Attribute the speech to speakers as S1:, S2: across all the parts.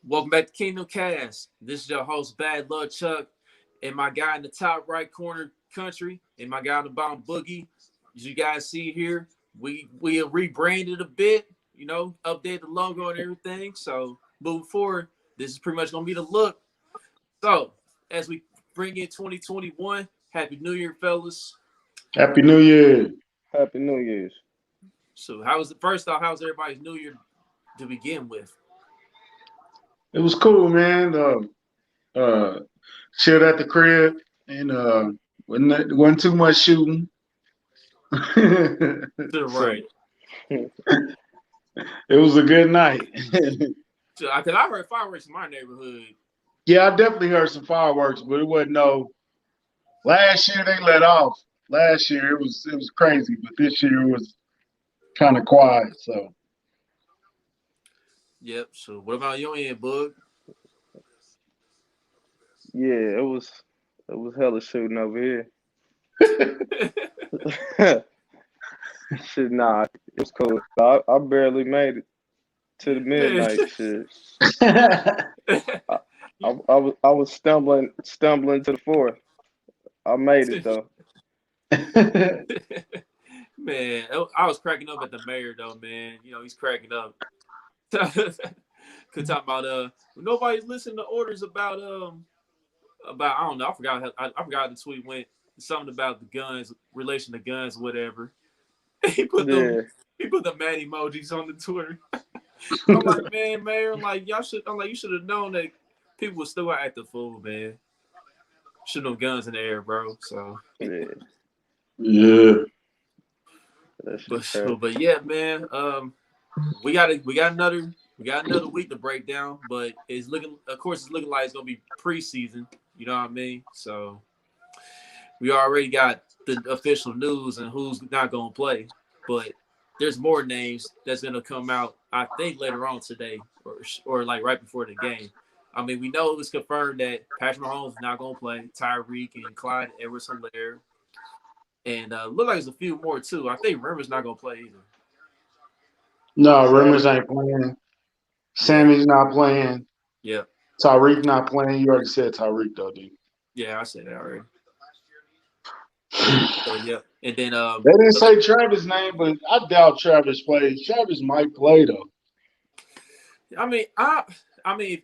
S1: Welcome back to Kingdom Kast. This is your host, Bad Luck Chuck, and my guy in the top right corner, Country, and my guy on the bottom, Boogie. As you guys see here, we rebranded a bit, updated the logo and everything. So moving forward, this is pretty much gonna be the look. So as we bring in 2021, Happy New Year, fellas.
S2: Happy New Year.
S3: Happy New Year's.
S1: So how was it? First off, how was everybody's New Year to begin with?
S2: It was cool, man. Chilled at the crib and wasn't too much shooting. It
S1: To the
S3: So,
S1: right.
S2: was a good night.
S1: Because I heard fireworks in my neighborhood.
S2: Yeah, I definitely heard some fireworks, but it wasn't no. Last year they let off. Last year it was crazy, but this year it was kind of quiet. So
S1: Yep. So what about your end, Bug?
S3: yeah, it was hella shooting over here. Shit, nah, it was cool. I barely made it to the
S1: Man.
S3: midnight. Shit, I, I was stumbling to the fourth. I made it though.
S1: Man, I was cracking up at the mayor though, man. He's cracking up. Could talk about nobody's listening to orders about I don't know, I forgot the tweet went something about the guns, relation to guns, whatever. He put them
S3: Yeah,
S1: he put the mad emojis on the Twitter. I'm like, man, mayor, like you should have known that people would still act the fool, man. Shooting them guns in the air, bro. So
S3: yeah,
S2: yeah.
S3: that shit
S1: but
S3: crazy.
S1: but yeah, man. We got another week to break down, but it's looking like it's gonna be preseason. You know what I mean? So we already got the official news and who's not gonna play, but there's more names that's gonna come out. I think later on today, or like right before the game. I mean, we know it was confirmed that Patrick Mahomes is not gonna play. Tyreek and Clyde Edwards-Helaire, and look like there's a few more too. I think Rimmer's not gonna play either.
S2: No, Rimmers
S3: Sammy,
S2: ain't playing.
S1: Yeah,
S2: Sammy's not playing.
S1: yeah,
S2: Tyreek not playing. You already said Tyreek though, dude.
S1: yeah. I said that already. So yeah, and then
S2: They didn't say Travis' name, but I doubt Travis plays. Travis might play though.
S1: I mean,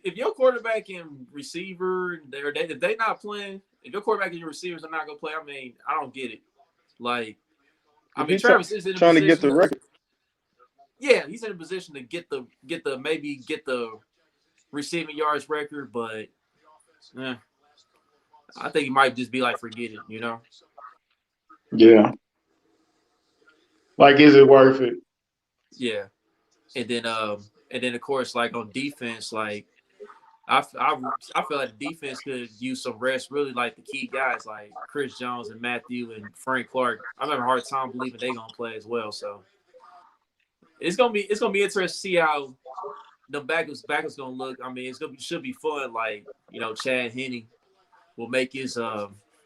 S1: if your quarterback and receiver, if they not playing, if your quarterback and your receivers are not gonna play, I mean, I don't get it. Like, I
S3: if
S1: mean,
S3: he try,
S1: Travis is in a
S3: trying to get
S1: position
S3: the
S1: to,
S3: record,
S1: yeah, he's in a position to get the receiving yards record, but eh, I think he might just be like, forget it.
S2: Yeah. Like, is it worth it?
S1: Yeah, and then of course, like on defense, like I feel like the defense could use some rest. Really, like the key guys like Chris Jones and Matthew and Frank Clark. I'm having a hard time believing they're gonna play as well. So it's gonna be interesting to see how the backup's gonna look. I mean, should be fun. Like Chad Henne will make his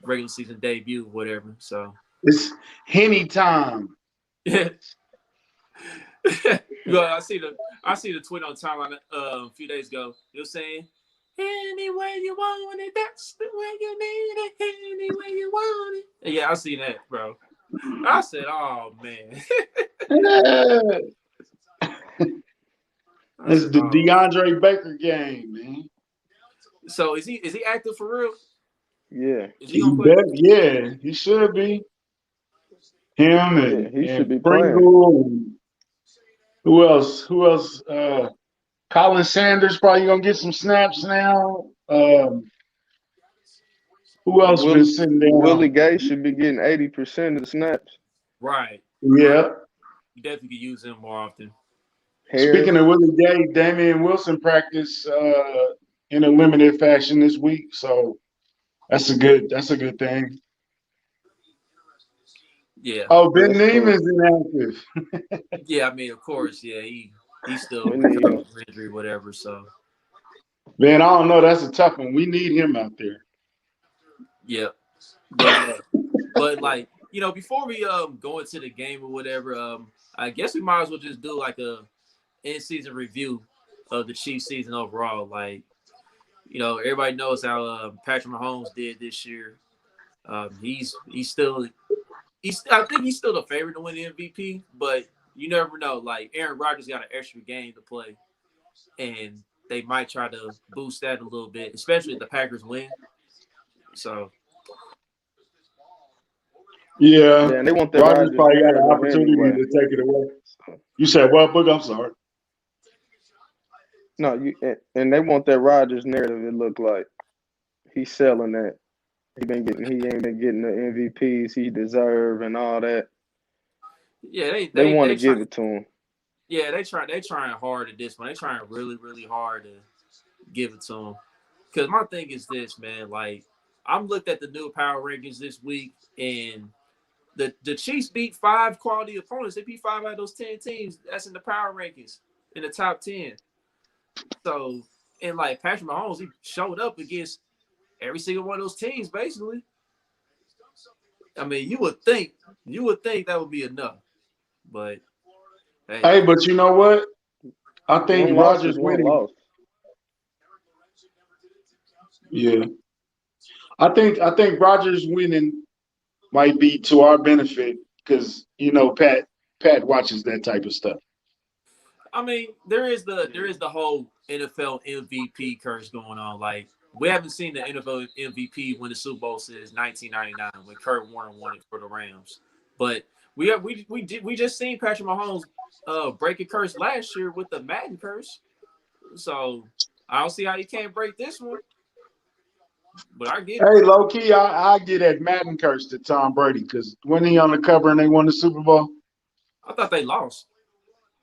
S1: regular season debut, whatever. So
S2: It's Henny time.
S1: yeah. Well, I see the tweet on timeline a few days ago. It was saying, "Any way you want it, that's the way you need it. Any way you want it." And yeah, I see that, bro. I said, "Oh man."
S2: Yeah.
S1: I
S2: It's
S1: said,
S2: the
S1: "Oh."
S2: DeAndre Baker game, man.
S1: So is he active for real?
S3: yeah,
S1: Is he
S2: He
S1: gonna play?
S2: bet, yeah, he should be. Him
S3: yeah, he should
S2: and
S3: be playing.
S2: Pringle and who else? Who else? Colin Sanders probably gonna get some snaps now. Who else been
S3: Will
S2: sitting
S3: Willie
S2: down?
S3: Gay should be getting 80% of the snaps.
S1: Right, right.
S2: Yeah.
S1: You definitely could use him more often.
S2: Speaking
S3: Harris,
S2: of Willie Gay, Damian Wilson practiced in a limited fashion this week, so that's a good thing.
S1: Yeah,
S2: Oh, Ben
S3: that's cool.
S2: Neiman's inactive.
S1: yeah. I mean, of course, yeah. He's still
S3: We need
S1: recovering
S3: him.
S1: from injury, whatever. So
S2: Man, I don't know. That's a tough one. We need him out there.
S1: yeah, but like before we go into the game or whatever, I guess we might as well just do like a in season review of the Chiefs season overall. Like, everybody knows how Patrick Mahomes did this year. He's still I think he's still the favorite to win the MVP, but you never know. Like Aaron Rodgers got an extra game to play, and they might try to boost that a little bit, especially if the Packers win. So
S2: Yeah,
S3: and they want that
S2: Rodgers
S3: Rodgers
S2: probably got an
S3: narrative
S2: opportunity
S3: anyway.
S2: to take it away.
S3: So,
S2: You said what, Boog? I'm sorry.
S3: no, and they want that Rodgers narrative. It looked like he's selling that. He ain't been getting the MVPs he deserve and all that.
S1: yeah,
S3: They want
S1: they
S3: to give
S1: try,
S3: it to him.
S1: yeah they trying hard at this one. They trying really really hard to give it to him. Because my thing is this, man. Like I'm looked at the new power rankings this week, and the Chiefs beat 5 quality opponents. They beat 5 out of those 10 teams. That's in the power rankings in the top 10. So, and like Patrick Mahomes, he showed up against every single one of those teams, basically. I mean, you would think that would be enough, but hey,
S2: Hey, but you know what? I think
S3: One loss
S2: Rodgers
S3: is one
S2: winning.
S3: loss.
S2: Yeah, I think Rodgers winning might be to our benefit because Pat watches that type of stuff.
S1: I mean, there is the whole NFL MVP curse going on. Like we haven't seen the NFL MVP win the Super Bowl since 1999 when Kurt Warner won it for the Rams. But we just seen Patrick Mahomes break a curse last year with the Madden curse. So I don't see how you can't break this one. But I get it.
S2: Hey, low key, I get that Madden curse to Tom Brady because when he on the cover and they won the Super Bowl,
S1: I thought they lost.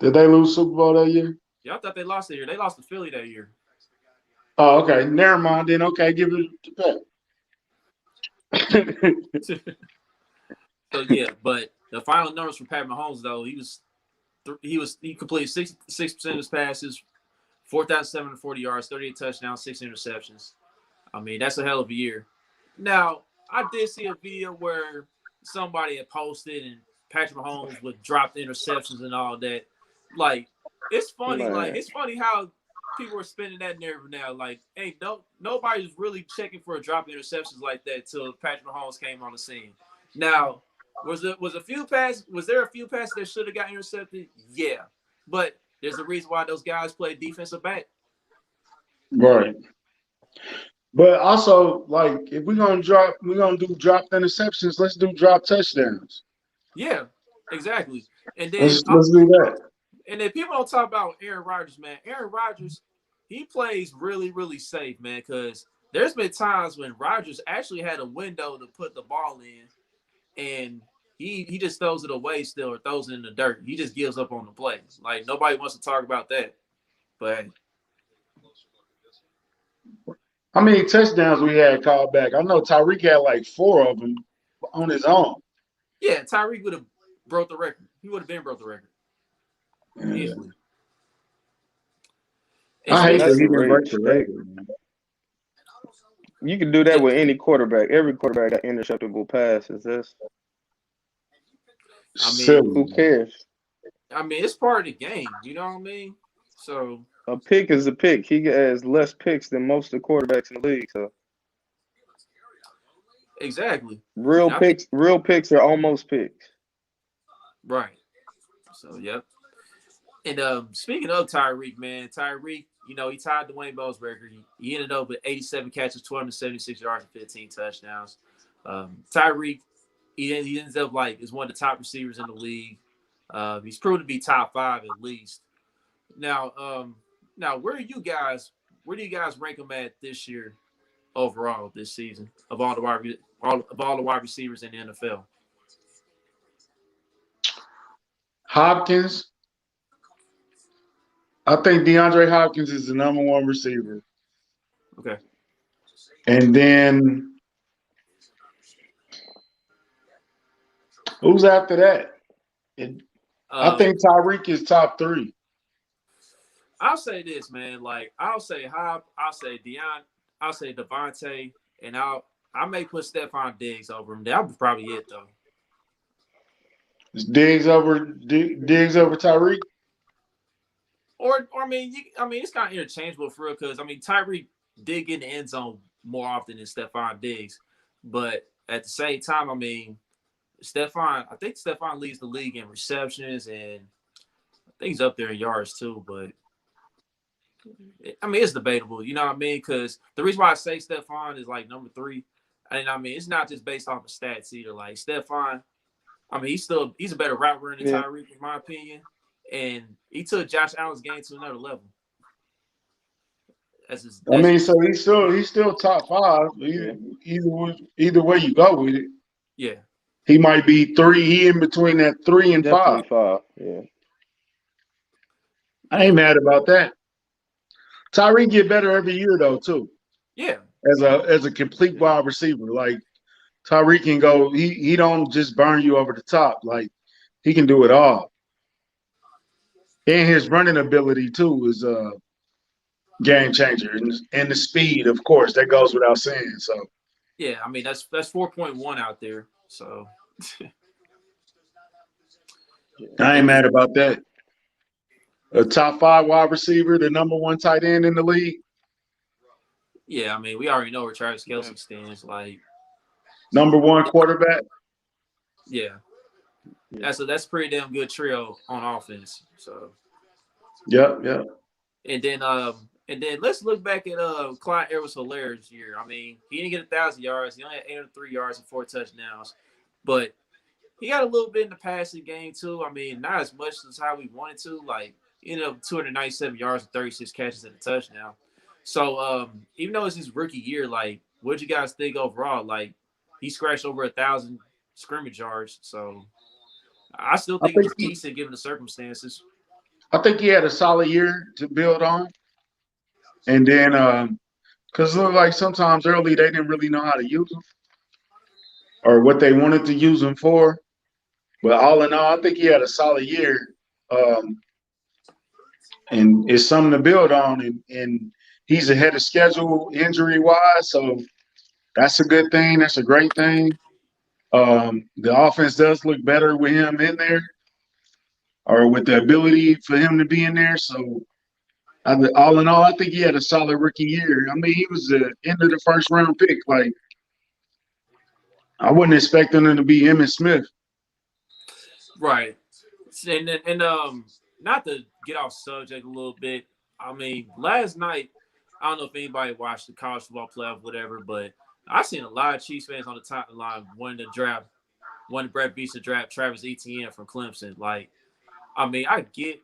S2: did they lose Super Bowl that year?
S1: Yeah, I thought they lost that year. They lost to Philly that year.
S2: Oh, okay. Never mind. Then okay, give it to Pat.
S1: So yeah, but the final numbers for Pat Mahomes though, he completed 66% of his passes, 4,740 yards, 38 touchdowns, 6 interceptions. I mean, that's a hell of a year. Now, I did see a video where somebody had posted and Patrick Mahomes would drop the interceptions and all that. Like, it's funny.
S3: Man.
S1: Like, it's funny how people are spinning that narrative now. Like, hey, nobody's really checking for a drop interceptions like that till Patrick Mahomes came on the scene. Now, was there a few passes that should have got intercepted? Yeah. But there's a reason why those guys play defensive back.
S2: Right. But also, like, if we're gonna do dropped interceptions. Let's do drop touchdowns.
S1: Yeah, exactly. And then
S2: Let's do that.
S1: and then people don't talk about Aaron Rodgers, man. Aaron Rodgers, he plays really, really safe, man, because there's been times when Rodgers actually had a window to put the ball in, and he just throws it away still or throws it in the dirt. He just gives up on the play. Like, nobody wants to talk about that. But
S2: How many touchdowns we had called back? I know Tyreek had like 4 of them on his own.
S1: yeah, Tyreek would have broke the record. He would have been broke the record easily.
S2: I hate that
S3: That's
S2: he
S3: a
S2: didn't break
S3: reach.
S2: the record. Man.
S3: You can do that with any quarterback. Every quarterback got interceptable passes. Who cares?
S1: I mean, it's part of the game. You know what I mean? So
S3: A pick is a pick. He has less picks than most of the quarterbacks in the league. So
S1: exactly.
S3: real picks are almost picks.
S1: Right. So yep. And speaking of Tyreek, man, Tyreek, he tied Dwayne Bowe's record. He ended up with 87 catches, 276 yards, and 15 touchdowns. Tyreek, he ends up is one of the top receivers in the league. He's proven to be top 5 at least. Now, where do you guys rank him at this year overall this season of all the wide receivers in the NFL?
S2: Hopkins. I think DeAndre Hopkins is the number 1 receiver.
S1: Okay.
S2: And then who's after that? I think Tyreek is top 3.
S1: I'll say this, man. I'll say Hop, I'll say Deion, I'll say Devontae, and I may put Stephon Diggs over him. That would probably it though.
S2: Is Diggs over Tyreek?
S1: I mean, it's kind of interchangeable for real because I mean, Tyreek did get in the end zone more often than Stephon Diggs, but at the same time, I mean, I think Stephon leads the league in receptions and I think he's up there in yards too. But I mean, it's debatable. You know what I mean? Because the reason why I say Stephon is like number three, and I mean, it's not just based off of stats either. Like Stephon, I mean, he's a better route runner than
S3: Yeah.
S1: Tyreek in my opinion, and he took Josh Allen's game to another level.
S2: I
S1: That's
S2: mean,
S1: just
S2: so he's still top five.
S3: Yeah.
S2: Either way you go with it,
S1: yeah.
S2: he might be three. He in between that 3 and 5.
S3: Definitely 5. Yeah.
S2: I ain't mad about that. Tyreek get better every year though too,
S1: Yeah,
S2: as a complete wide receiver. Like Tyreek can go. He don't just burn you over the top. Like he can do it all. And his running ability too is a game changer, and the speed, of course, that goes without saying. So
S1: yeah. I mean, that's 4.1 out there. So,
S2: I ain't
S1: and
S2: mad about that. A top 5 wide receiver, the number 1 tight end in the league,
S1: yeah, I mean, we already know where Travis
S3: Yeah.
S1: Kelsey stands. Like,
S2: number 1 quarterback.
S1: yeah,
S3: Yeah.
S1: that's a pretty damn good trio on offense. So,
S2: Yep.
S1: and then let's look back at Clyde Edwards-Hilaire's year. I mean, he didn't get 1,000 yards. He only had 803 yards and 4 touchdowns, but he got a little bit in the passing game too. I mean, not as much as how we wanted to. Like, 297 yards and 36 catches and a touchdown. So, even though it's his rookie year, like, what'd you guys think overall? Like, he scratched over 1,000 scrimmage yards. So, I still
S2: I
S1: think it
S2: think
S1: was decent given the circumstances.
S2: he had a solid year to build on, and then because it looked like sometimes early they didn't really know how to use him or what they wanted to use him for. But all in all, I think he had a solid year, um, and it's something to build on. And he's ahead of schedule injury wise, so that's a good thing. That's a great thing. The offense does look better with him in there, or with the ability for him to be in there. So, all in all, I think he had a solid rookie year. I mean, he was the end of the first round pick. Like, I wasn't expecting him to be Emmitt Smith.
S1: Right. Not to get off subject a little bit. I mean, last night, I don't know if anybody watched the college football playoff, whatever, but I seen a lot of Chiefs fans on the top line wanting Brett Beast to draft Travis Etienne from Clemson. Like, I mean, I get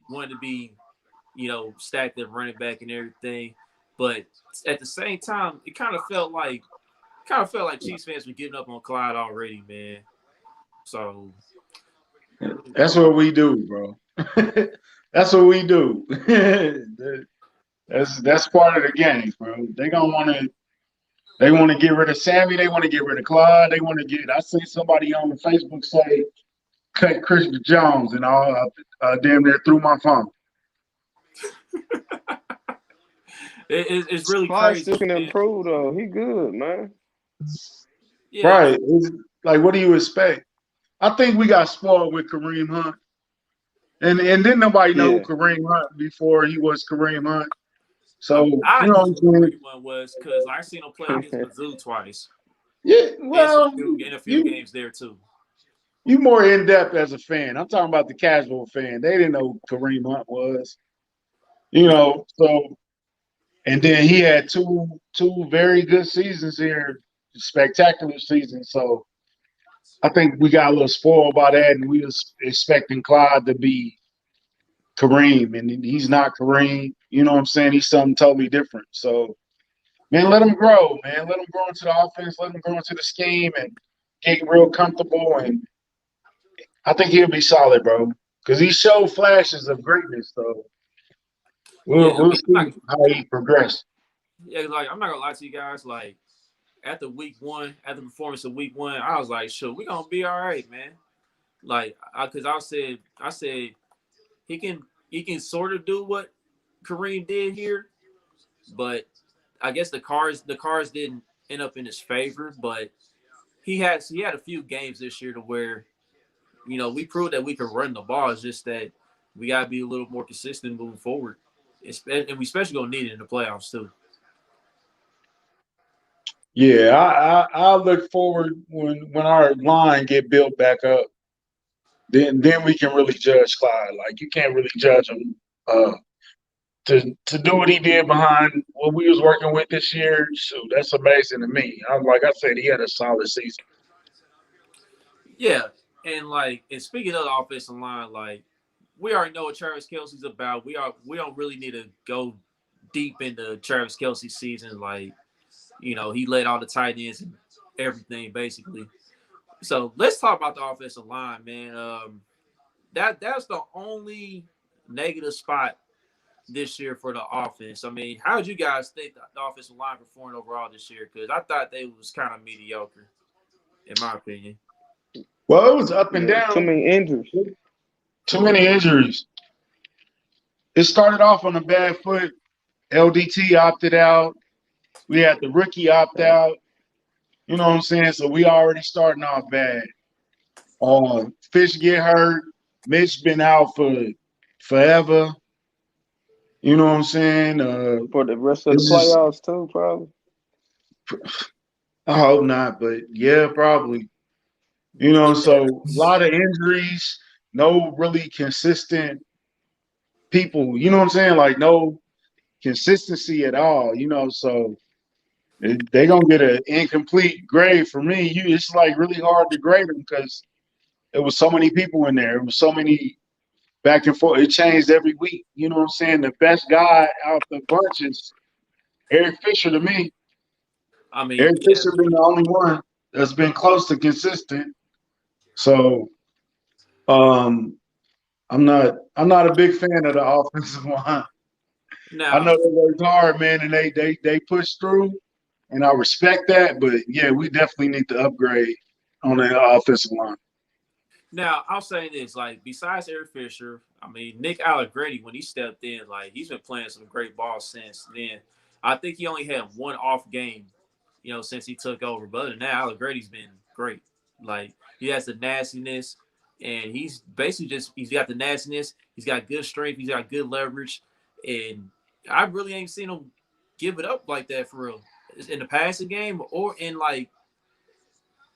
S1: wanting to be, stacked at running back and everything, but at the same time, it kind of felt like Chiefs fans were giving up on Clyde already, man. So
S2: That's what we do, bro. That's what we do. That's part of the game, bro. They want to get rid of Sammy. They want to get rid of Clyde. They want to get. I see somebody on Facebook say cut Christian Jones, and I damn near threw my phone.
S1: it's really
S3: Clyde
S1: crazy,
S3: still can
S1: man.
S3: improve though. He good, man.
S1: Yeah,
S2: Right? Like, what do you expect? I think we got spoiled with Kareem Hunt, and didn't nobody know
S3: Yeah.
S2: Kareem Hunt before he was Kareem Hunt. So
S1: I
S2: you know what
S1: knew
S2: I'm
S1: who
S2: saying?
S1: Kareem Hunt was because I seen him play against Mizzou twice
S2: Yeah.
S1: and
S2: Well,
S1: in a few
S2: you
S1: games there too.
S2: you more in depth as a fan. I'm talking about the casual fan. They didn't know who Kareem Hunt was. So and then he had two very good seasons here, spectacular seasons. So I think we got a little spoiled by that, and we was expecting Clyde to be Kareem, and he's not Kareem. You know what I'm saying? He's something totally different. So, man, let him grow, man. Let him grow into the offense. Let him grow into the scheme and get real comfortable. And I think he'll be solid, bro, because he showed flashes of greatness. So
S1: Yeah, I
S2: we'll
S1: mean,
S2: see how he progresses.
S1: like I'm not gonna lie to you guys. Like after after the performance of week one, I was like, sure, we gonna be all right, man. Like, because I said he can sort of do what Kareem did here, but I guess the cars didn't end up in his favor. But he had a few games this year to where we proved that we could run the ball. It's just that we gotta be a little more consistent moving forward. And we especially gonna need it in the playoffs too.
S2: Yeah, I look forward when our line get built back up. Then we can really judge Clyde. Like you can't really judge him uh, to do what he did behind what we was working with this year. So that's amazing to me. Like I said, he had a solid season.
S1: Yeah, and speaking of the offensive line, we already know what Travis Kelsey's about. We don't really need to go deep into Travis Kelsey's season. He led all the tight ends and everything basically. So let's talk about the offensive line, man. That's the only negative spot this year for the offense. I mean, how did you guys think the offensive line performed overall this year? Because I thought they was kind of mediocre, in my opinion.
S2: Well, it was up and
S3: Yeah, too
S2: down.
S3: many injuries.
S2: Too many injuries. It started off on a bad foot. LDT opted out. We had the rookie opt out. You know what I'm saying? So we already starting off bad. Fish get hurt. Mitch been out for forever. You know what I'm saying?
S3: For the rest of the
S2: It's just
S3: playoffs too, probably.
S2: I hope not, but yeah, probably. You know,
S1: Yeah,
S2: so a lot of injuries, no really consistent people. You know what I'm saying? Like no consistency at all. You know, so they gonna get an incomplete grade for me. It's like really hard to grade them because it was so many people in there. It was so many back and forth. It changed every week. You know what I'm saying? The best guy out the bunch is Eric Fisher to me.
S1: I mean,
S2: Eric
S1: yeah.
S2: Fisher been the only one that's been close to consistent. So um, I'm not a big fan of the offensive line. I know
S1: Now,
S2: they worked hard, man, and they pushed through, and I respect that. But yeah, we definitely need to upgrade on the offensive line.
S1: I'll say this: besides Eric Fisher, I mean, Nick Allegretti when he stepped in, he's been playing some great ball since then. I think he only had one off game, since he took over. But other than that, Allegretti's been great. He has the nastiness, and he's basically he's got the nastiness. He's got good strength. He's got good leverage, and I really ain't seen him give it up like that for real in the passing game or in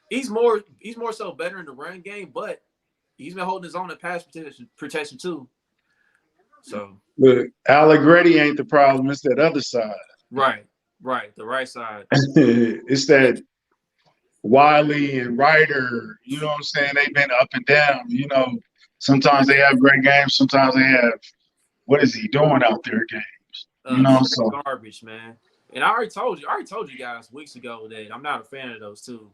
S1: he's more so better in the run game, but he's been holding his own in pass protection too. So
S2: Look, Allegretti ain't the problem. It's that other side.
S1: right, right, the right side.
S2: It's that Wiley and Ryder. You know what I'm saying? They've been up and down. You know, sometimes they have great games. Sometimes they have what is he doing out there games? You know,
S1: Straight
S2: so
S1: garbage, man. And I already told you guys weeks ago that I'm not a fan of those two.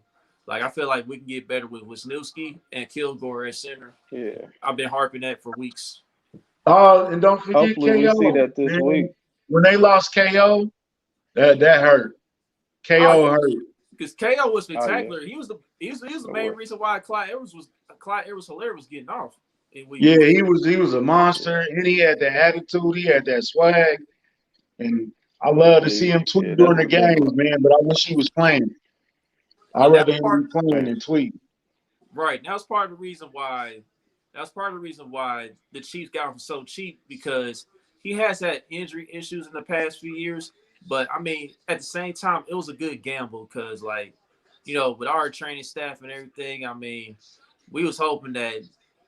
S1: I feel like we can get better with Wisniewski and Kilgore at center.
S3: Yeah.
S1: I've been harping that for weeks.
S2: And don't forget
S3: Hopefully we see
S2: KO.
S3: that this week.
S2: Man, when they lost KO, that hurt.
S1: Oh
S2: KO
S1: yeah,
S2: hurt.
S1: because KO was
S3: Oh yeah.
S1: spectacular. He was the
S3: It
S1: main
S3: was.
S1: reason why Clyde Edwards-Helaire was getting off in week
S2: Yeah,
S1: one.
S2: he was a monster, and he had that attitude. He had that swag, and I love to see him
S3: Yeah,
S2: tweet
S3: that's
S2: during the
S3: what that
S2: games,
S3: was.
S2: man. But I wish he was playing. I'd
S1: And that
S2: rather
S1: was
S2: him be
S1: part
S2: playing
S3: Man.
S2: than tweet.
S1: right. That was part of the reason why. That's part of the reason why the Chiefs got him so cheap because he has had injury issues in the past few years. But I mean, at the same time, it was a good gamble because, with our training staff and everything, I mean, we was hoping that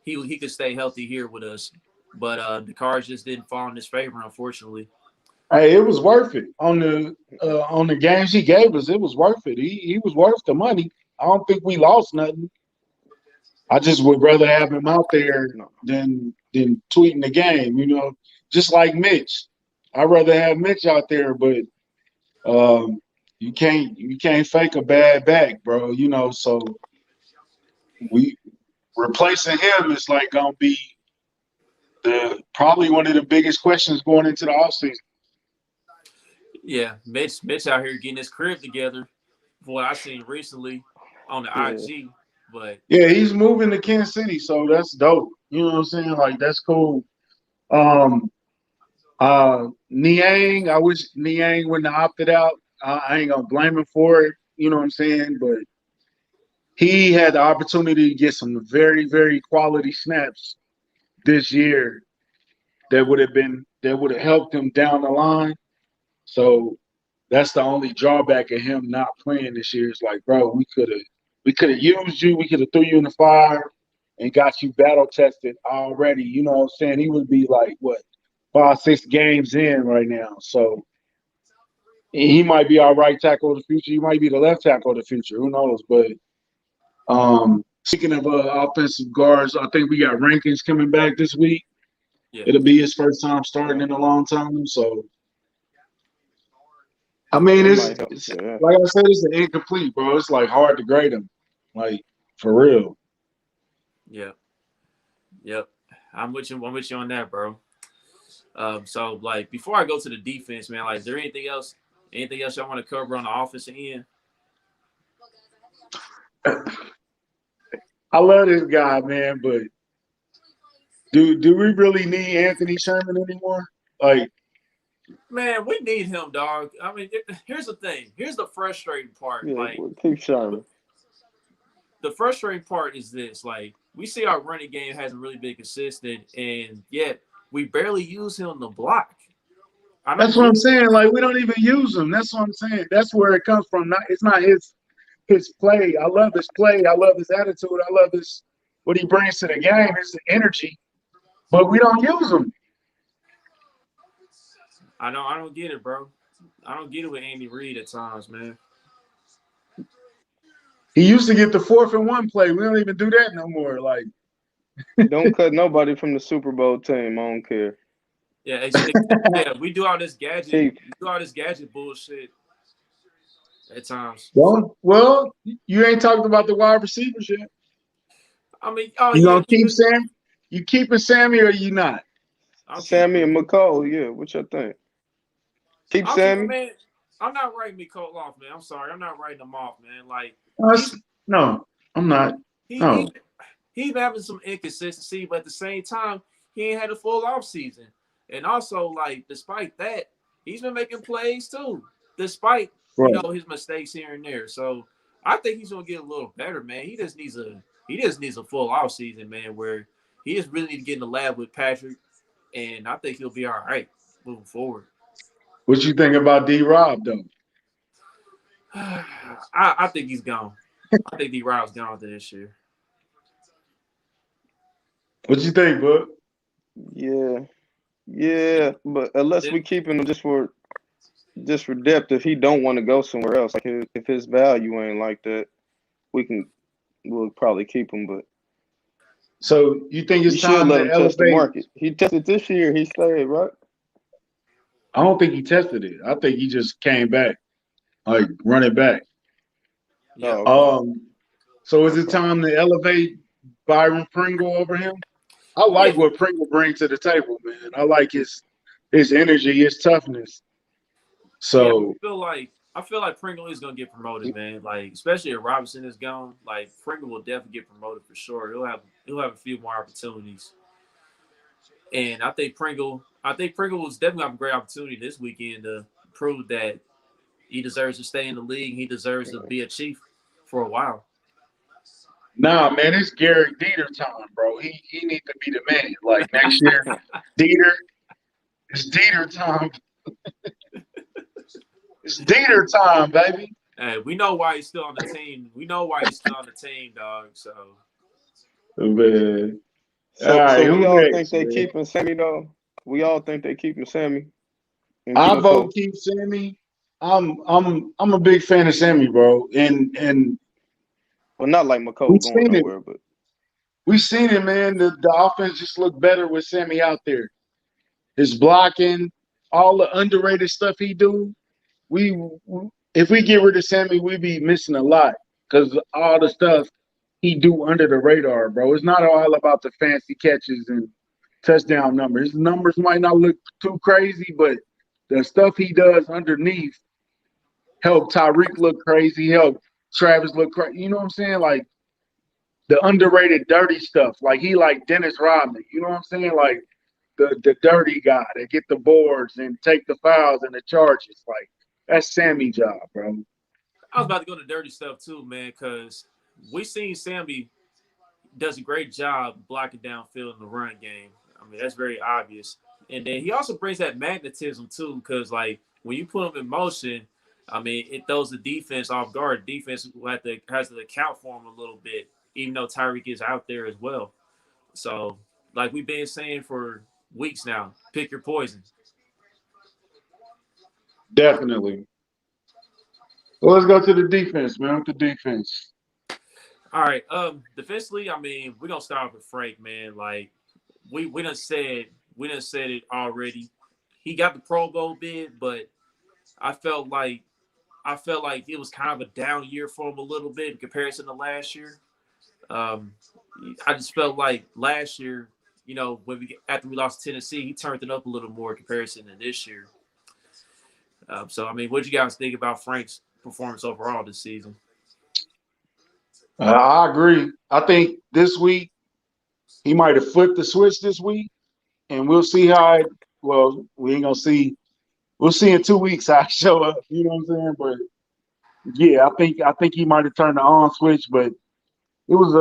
S1: he could stay healthy here with us. But the cards just didn't fall in his favor, unfortunately.
S2: Hey, it was worth it on the games he gave us. It was worth it. He was worth the money. I don't think we lost nothing. I just would rather have him out there
S3: No.
S2: than tweeting the game. You know, just like Mitch. I'd rather have Mitch out there, but um, you can't fake a bad back, bro. You know, so we replacing him is like gonna be the probably one of the biggest questions going into the offseason.
S1: Yeah, Mitch out here getting his crib together. For what I seen recently on the
S3: Yeah.
S1: IG, but
S2: Yeah, he's moving to Kansas City, so that's dope. You know what I'm saying? Like that's cool. Um, Niang, I wish Niang wouldn't have opted out. I ain't gonna blame him for it. You know what I'm saying? But he had the opportunity to get some very, very quality snaps this year, that would have helped him down the line. So that's the only drawback of him not playing this year. Is like, bro, we could have used you, we could have threw you in the fire and got you battle tested already. You know what I'm saying? He would be like what 5, 6 games in right now. So he might be our right tackle of the future. He might be the left tackle of the future. Who knows? But speaking of offensive guards, I think we got Rankins coming back this week.
S1: Yeah.
S2: It'll be his first time starting in a long time. So I mean,
S3: That might help.
S2: it's
S3: Yeah.
S2: like I said, it's an incomplete, bro. It's like hard to grade him, like for real.
S1: Yeah. Yep. I'm with you. I'm with you on that, bro. So like before I go to the defense, man, like is there anything else? Anything else y'all want to cover on the offensive end?
S2: I love this guy, man, but do we really need Anthony Sherman anymore? Like,
S1: Man, we need him, dog. I mean, here's the thing. Here's the frustrating part.
S3: Yeah,
S1: Like,
S3: well, keep shining.
S1: the frustrating part is this. Like, we see our running game hasn't really been consistent, and yet we barely use him to block. I don't
S2: that's what
S1: get
S2: I'm
S1: it.
S2: saying. Like, we don't even use him. That's what I'm saying. That's where it comes from. It's not his play. I love his play. I love his attitude. I love his what he brings to the game. It's the energy, but we don't use him.
S1: I don't get it, bro. I don't get it with Andy Reid at times, man.
S2: He used to get the 4th-and-1 play. We don't even do that no more. Like,
S3: Don't cut nobody from the Super Bowl team. I don't care.
S1: Yeah, yeah. We do all this gadget.
S3: Keep.
S1: We do all this gadget bullshit at times.
S2: well, you ain't talked about the wide receivers yet.
S1: I mean, oh
S2: You
S1: yeah,
S2: gonna keep Sam? You keeping Sammy or you not?
S3: Sammy and McCall, yeah. What y'all think? Keep
S1: I'll
S3: Sammy.
S1: keep, man. I'm not writing Nicole off, man. I'm sorry, I'm not writing him off, man. Like
S2: No, I'm not.
S1: he
S2: No.
S1: he been having some inconsistency, but at the same time, he ain't had a full off season. And also, like, despite that, he's been making plays too, despite
S2: Right.
S1: his mistakes here and there. So I think he's gonna get a little better, man. He just needs a full off season, man, where he just really need to get in the lab with Patrick, and I think he'll be all right moving forward.
S2: What you think about D-Rob though?
S1: I think he's gone. I think D-Rob's gone after this year.
S2: What you think, bud?
S3: Yeah. But unless we keep him just for depth, if he don't want to go somewhere else, like if his value ain't like that, we'll probably keep him. But
S2: So you think
S3: you
S2: it's
S3: should
S2: time
S3: let
S2: to
S3: him test the
S2: elevate?
S3: market. He tested this year. He stayed, right?
S2: I don't think he tested it. I think he just came back, like running back.
S1: Yeah.
S3: Oh, okay.
S2: So is it
S3: Okay.
S2: time to elevate Byron Pringle over him? I like
S1: Yeah.
S2: what Pringle brings to the table, man. I like his energy, his toughness.
S1: Yeah,
S2: So
S1: I feel like Pringle is gonna get promoted, man. Like, especially if Robinson is gone, like Pringle will definitely get promoted for sure. He'll have a few more opportunities. And I think Pringle was definitely have a great opportunity this weekend to prove that he deserves to stay in the league. He deserves to be a chief for a while.
S2: nah, man, it's Gary Dieter time, bro. He needs to be the man. Like next year, Dieter, it's Dieter time. It's Dieter time, baby.
S1: Hey, we know why he's still on the team. We know why he's still on the team, dog. So
S2: Man. All
S3: So
S2: right,
S3: we
S2: who
S3: all think
S2: next,
S3: they
S2: man?
S3: keeping Sammy though. We all think they keeping Sammy and keep
S2: I vote
S3: McCall.
S2: keep Sammy. I'm a big fan of Sammy, bro. And
S3: Well, not like
S2: we've
S3: McCall going
S2: seen it.
S3: nowhere, but
S2: We've seen it, man. The offense just looked better with Sammy out there. His blocking, all the underrated stuff he do. We if we get rid of Sammy, we be missing a lot because all the stuff he do under the radar, bro. It's not all about the fancy catches and touchdown numbers. His numbers might not look too crazy, but the stuff he does underneath help Tyreek look crazy, help Travis look crazy. You know what I'm saying? Like the underrated dirty stuff. Like he like Dennis Rodman. You know what I'm saying? Like the dirty guy that get the boards and take the fouls and the charges. Like that's Sammy job, bro.
S1: I was about to go to dirty stuff too, man, because we seen Sammy does a great job blocking downfield in the run game. I mean, that's very obvious. And then he also brings that magnetism too, because like when you put him in motion, I mean, it throws the defense off guard. Defense will has to account for him a little bit, even though Tyreek is out there as well. So, like we've been saying for weeks now, pick your poison.
S2: Definitely. Well, let's go to the defense, man. With the defense.
S1: All right. Defensively, I mean, we're gonna start with Frank, man. Like we done said it already. He got the Pro Bowl bid, but I felt like I felt like it was kind of a down year for him a little bit in comparison to last year. Um, I just felt like last year, when after we lost to Tennessee, he turned it up a little more in comparison to this year. So I mean, what do you guys think about Frank's performance overall this season?
S2: I agree. I think this week he might have flipped the switch this week, and we'll see how it. Well, we ain't gonna see. We'll see in 2 weeks how it show up. You know what I'm saying? But yeah, I think he might have turned the on switch, but it was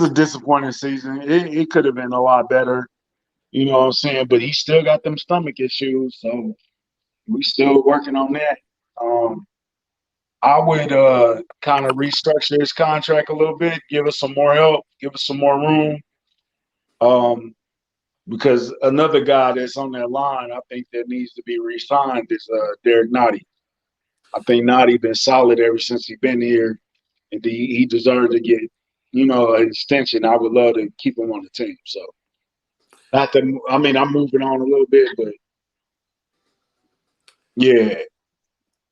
S2: a disappointing season. It could have been a lot better. You know what I'm saying? But he still got them stomach issues, so we still working on that. Um, I would kind of restructure his contract a little bit, give us some more help, give us some more room. Um, because another guy that's on that line, I think that needs to be re-signed is Derek Nottie. I think Nottie been solid ever since he been here, and he deserved to get, an extension. I would love to keep him on the team. So, not that I mean, I'm moving on a little bit, but yeah,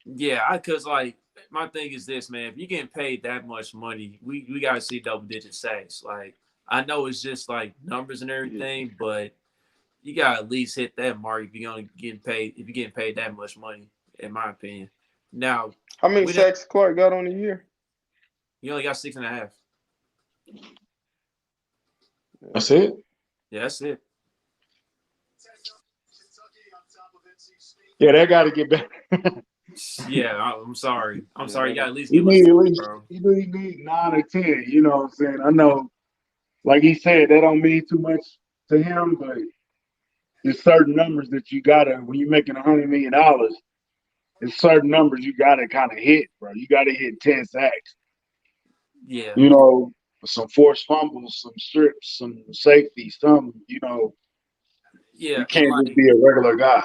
S1: Yeah, because like my thing is this, man. If you're getting paid that much money, we gotta see double digit sacks. Like I know it's just like numbers and everything, but you gotta at least hit that mark if you're gonna get paid. If you're getting paid that much money, in my opinion. Now
S3: How many
S1: we didn't.
S3: sacks Clark got on the year?
S1: You only got 6.5.
S2: that's it.
S1: Yeah, that's it.
S2: Yeah, that got to get better.
S1: Yeah, I'm sorry. I'm sorry. You got to at least
S2: You
S1: give us
S2: need at
S1: 10,
S2: least
S1: bro.
S2: you need 9 or 10. You know what I'm saying? I know, like he said, that don't mean too much to him, but there's certain numbers that you gotta when you're making $100 million. There's certain numbers you gotta kind of hit, bro. You gotta hit 10 sacks.
S1: Yeah,
S2: You know, some forced fumbles, some strips, some safety, some.
S1: yeah,
S2: You can't just be a regular guy.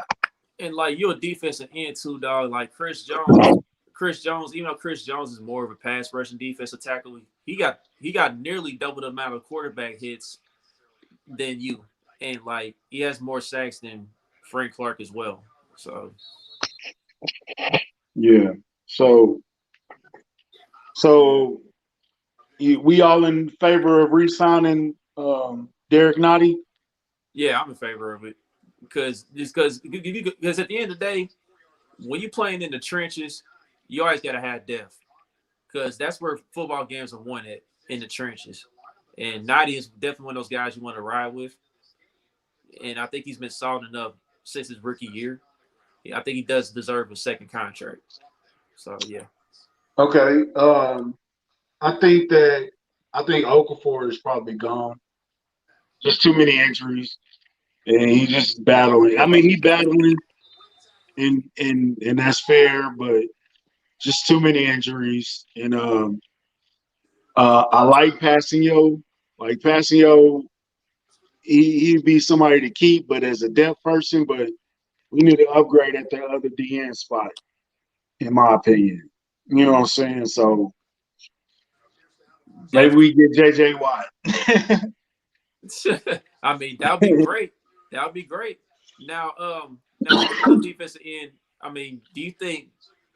S1: and like you're a defensive end too, dog. Like Chris Jones, even though Chris Jones is more of a pass rushing defensive tackle, he got nearly double the amount of quarterback hits than you, and like he has more sacks than Frank Clark as well. So
S2: Yeah. So, so we all in favor of re-signing Derek Nottie?
S1: yeah, I'm in favor of it because at the end of the day, when you're playing in the trenches, you always got to have depth because that's where football games are won at in the trenches. And Nadi is definitely one of those guys you want to ride with. And I think he's been solid enough since his rookie year. I think he does deserve a second contract. So yeah,
S2: Okay. I think Okafor is probably gone. Just too many injuries, and he just battling. I mean, he battling, and that's fair, but just too many injuries. And I like Passanio. Like Passanio, he'd be somebody to keep, but as a depth person, but we need to upgrade at the other DN spot, in my opinion. You know what I'm saying? So maybe
S1: definitely.
S2: we get JJ Watt.
S1: I mean, that would be great. That would be great. Now speaking of defensive end, I mean, do you think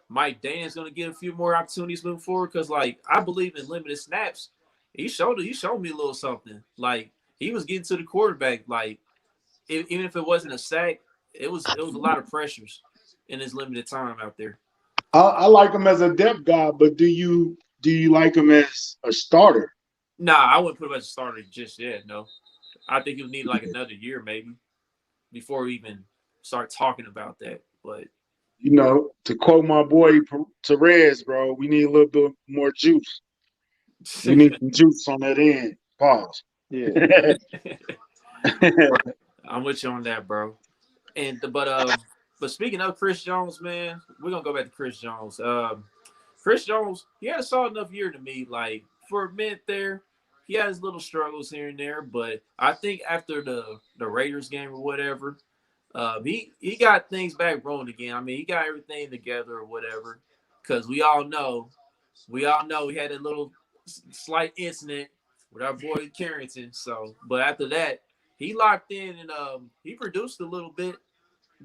S1: Mike Daniels going to get a few more opportunities moving forward? Because like I believe in limited snaps. He showed me a little something. Like he was getting to the quarterback. Like even if it wasn't a sack, it was a lot of pressures in his limited time out there.
S2: I like him as a depth guy, but do you like him as a starter?
S1: Nah, I wouldn't put him as a starter just yet. No, I think he'll need like another year maybe before we even start talking about that. But
S2: To quote my boy Perez, bro, we need a little bit more juice. We need some juice on that end. Pause.
S3: Yeah.
S1: Right. I'm with you on that, bro. And but speaking of Chris Jones, man, we're gonna go back to Chris Jones. Chris Jones, he had a solid enough year to me. Like for a minute there, he had his little struggles here and there, but I think after the Raiders game or whatever, he got things back rolling again. I mean, he got everything together or whatever. Because we all know we had a little slight incident with our boy Carrington. So, but after that, he locked in and he produced a little bit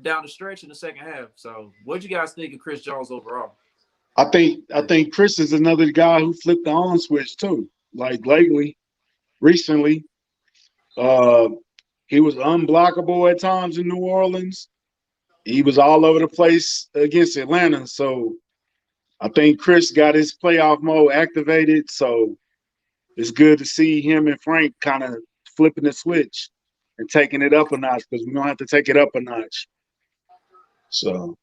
S1: down the stretch in the second half. So, what you guys think of Chris Jones overall?
S2: I think Chris is another guy who flipped the on switch too. Like lately, recently, uh, he was unblockable at times in New Orleans. He was all over the place against Atlanta. So I think Chris got his playoff mode activated. So it's good to see him and Frank kind of flipping the switch and taking it up a notch because we're gonna have to take it up a notch. So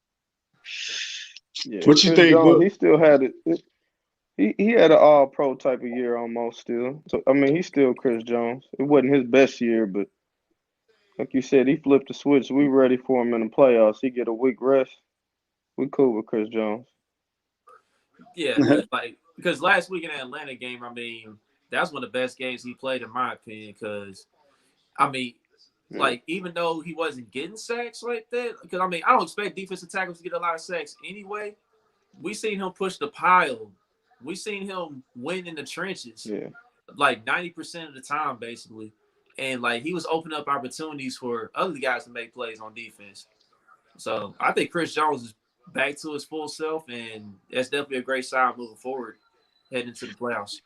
S3: Yeah,
S2: what you
S3: Chris
S2: think,
S3: Jones,
S2: Book?
S3: he still had it. He had an all pro type of year almost still. So I mean he's still Chris Jones. It wasn't his best year, but like you said, he flipped the switch. We ready for him in the playoffs. He get a week rest. We cool with Chris Jones.
S1: Yeah, because last week in the Atlanta game, I mean, that's one of the best games he played in my opinion. Because I mean,
S3: Yeah.
S1: even though he wasn't getting sacks like that, because I mean, I don't expect defensive tackles to get a lot of sacks anyway. We seen him push the pile. We seen him win in the trenches
S3: Yeah.
S1: like 90% of the time, basically. And like he was opening up opportunities for other guys to make plays on defense. So I think Chris Jones is back to his full self, and that's definitely a great sign moving forward, heading into the playoffs.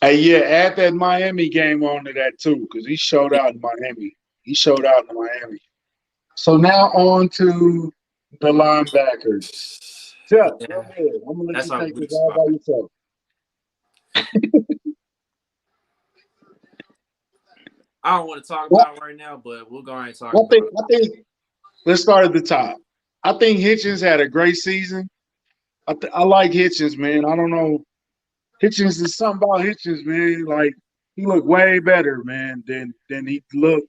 S2: Hey, yeah, add that Miami game on to that too, because he showed
S1: Yeah.
S2: out in Miami. He showed out in Miami. So now on to the linebackers. Jeff, go
S1: Yeah,
S2: ahead. I'm gonna let
S1: that's
S2: you
S1: our
S2: take this
S1: weak
S2: all
S1: spot.
S2: by yourself.
S1: I don't want to talk
S2: Well,
S1: about it right now, but we'll go ahead and talk
S2: I
S1: about
S2: think
S1: it.
S2: I think let's start at the top. I think Hitchens had a great season. I like Hitchens, man. I don't know. Hitchens is something about Hitchens, man. Like he looked way better, man, than he looked.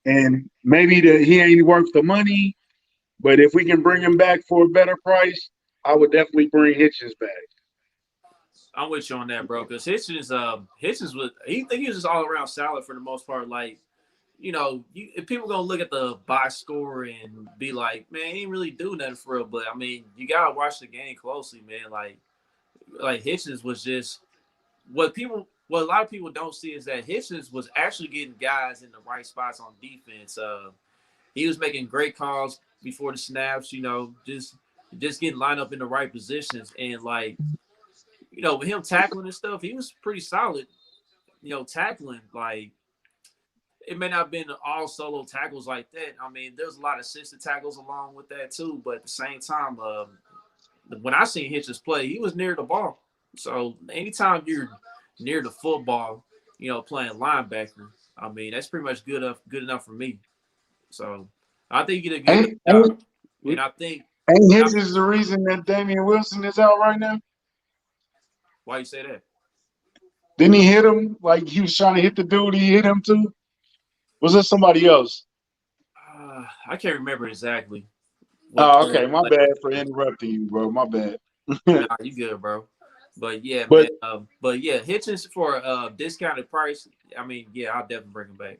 S2: And maybe he ain't worth the money, but if we can bring him back for a better price, I would definitely bring Hitchens back.
S1: I'm with you on that, bro. Because Hitchens was he was just all around solid for the most part. Like if people gonna look at the box score and be like, man, he ain't really do nothing for real. But I mean, you gotta watch the game closely, man. Like Hitchens was just what a lot of people don't see is that Hitchens was actually getting guys in the right spots on defense. He was making great calls before the snaps, just getting lined up in the right positions. And with him tackling and stuff, he was pretty solid, tackling. Like it may not have been all solo tackles like that. I mean, there's a lot of assisted tackles along with that too. But at the same time, when I seen Hitchens play, he was near the ball. So anytime you're near the football, playing linebacker, I mean that's pretty much good enough for me. So I think he did a good enough
S2: Ain't
S1: job,
S2: ain't,
S1: and I think
S2: ain't
S1: I,
S2: Hitchens the reason that Damian Wilson is out right now?
S1: why you say that?
S2: Didn't he hit him? Like he was trying to hit the dude, he hit him too? Was it somebody else?
S1: I can't remember exactly what
S2: Oh,
S1: play.
S2: okay. My bad for interrupting you, bro. My bad.
S1: Nah, you good, bro. But yeah,
S2: But
S1: man. But yeah, Hitchens for a discounted price. I mean, yeah, I'll definitely bring him back.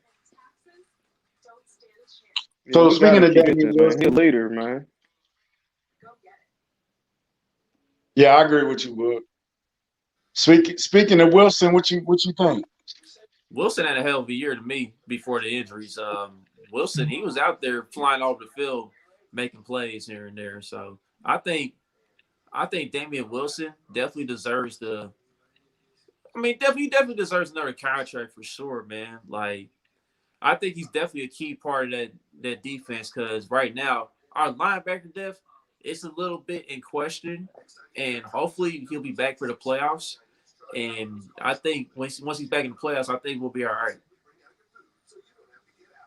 S3: Yeah,
S2: so
S3: we
S2: speaking
S3: gotta
S2: of
S3: keep
S2: Damian
S3: Hitchens, man. He a
S2: Wilson,
S3: leader, man.
S2: yeah, I agree with you, bud. Speaking of Wilson, what you think?
S1: Wilson had a hell of a year to me before the injuries. Wilson, he was out there flying over the field, making plays here and there. So I think Damian Wilson definitely deserves the. I mean, definitely deserves another contract for sure, man. Like I think he's definitely a key part of that defense because right now our linebacker depth it's a little bit in question, and hopefully he'll be back for the playoffs. And I think once he's back in the playoffs, I think we'll be all right.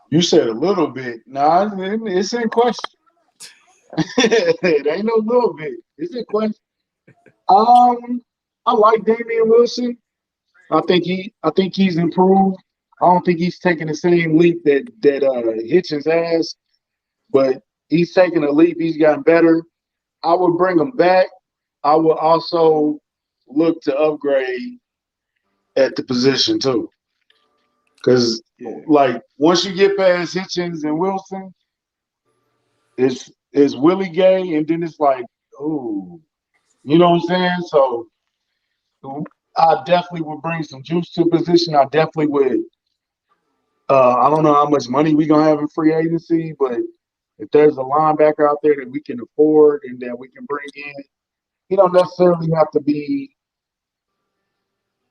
S2: You said a little bit. Nah, it's in question. It ain't no little bit. It's in question. Um, I like Damian Wilson. I think he's improved. I don't think he's taking the same leap that Hitchens has, but he's taking a leap. He's gotten better. I would bring him back. I would also look to upgrade at the position too, because
S3: Yeah.
S2: like once you get past Hitchens and Wilson, it's Willie Gay, and then it's like, oh, you know what I'm saying? So I definitely would bring some juice to the position. I definitely would. I don't know how much money we gonna have in free agency, but if there's a linebacker out there that we can afford and that we can bring in, you don't necessarily have to be.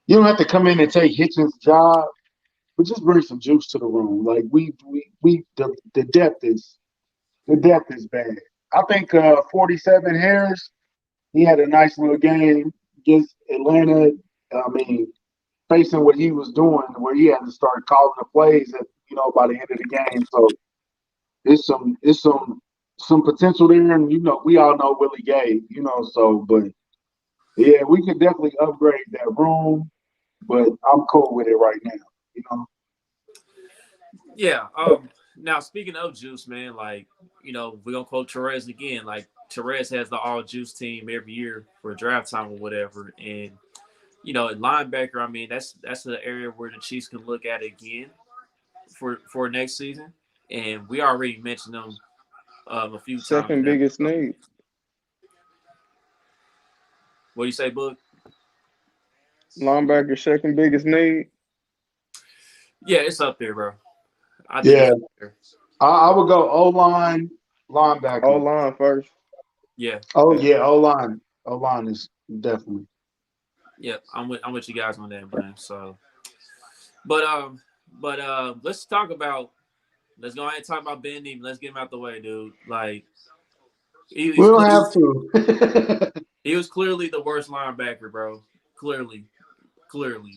S2: You don't have to come in and take Hitchens' job, but just bring some juice to the room. Like the depth is bad. I think 47 Harris, he had a nice little game against Atlanta. I mean, facing what he was doing, where he had to start calling the plays at by the end of the game. So it's some potential there, and we all know Willie Gay, So, but yeah, we could definitely upgrade that room, but I'm cool with it right now. You know.
S1: Yeah. Now speaking of juice, man, like we're gonna quote Therese again. Like Therese has the all juice team every year for draft time or whatever, and at linebacker, I mean that's the area where the Chiefs can look at again for next season, and we already mentioned them a few times
S3: Second
S1: now.
S3: biggest
S1: So,
S3: need.
S1: what do you say, Book?
S3: Linebacker, second biggest need.
S1: Yeah, it's up there, bro. I think
S2: Yeah,
S1: it's up there.
S2: I would go O line,
S3: O
S2: linebacker.
S3: line first.
S1: Yeah,
S2: Oh
S1: yeah,
S2: yeah, O line is definitely.
S1: yeah. I'm with you guys on that, man. So, but let's talk about. Let's go ahead and talk about Ben Neiman. Let's get him out the way, dude. Like
S2: We
S1: he's
S2: don't
S1: clearly
S2: have to.
S1: he was clearly the worst linebacker, bro. Clearly,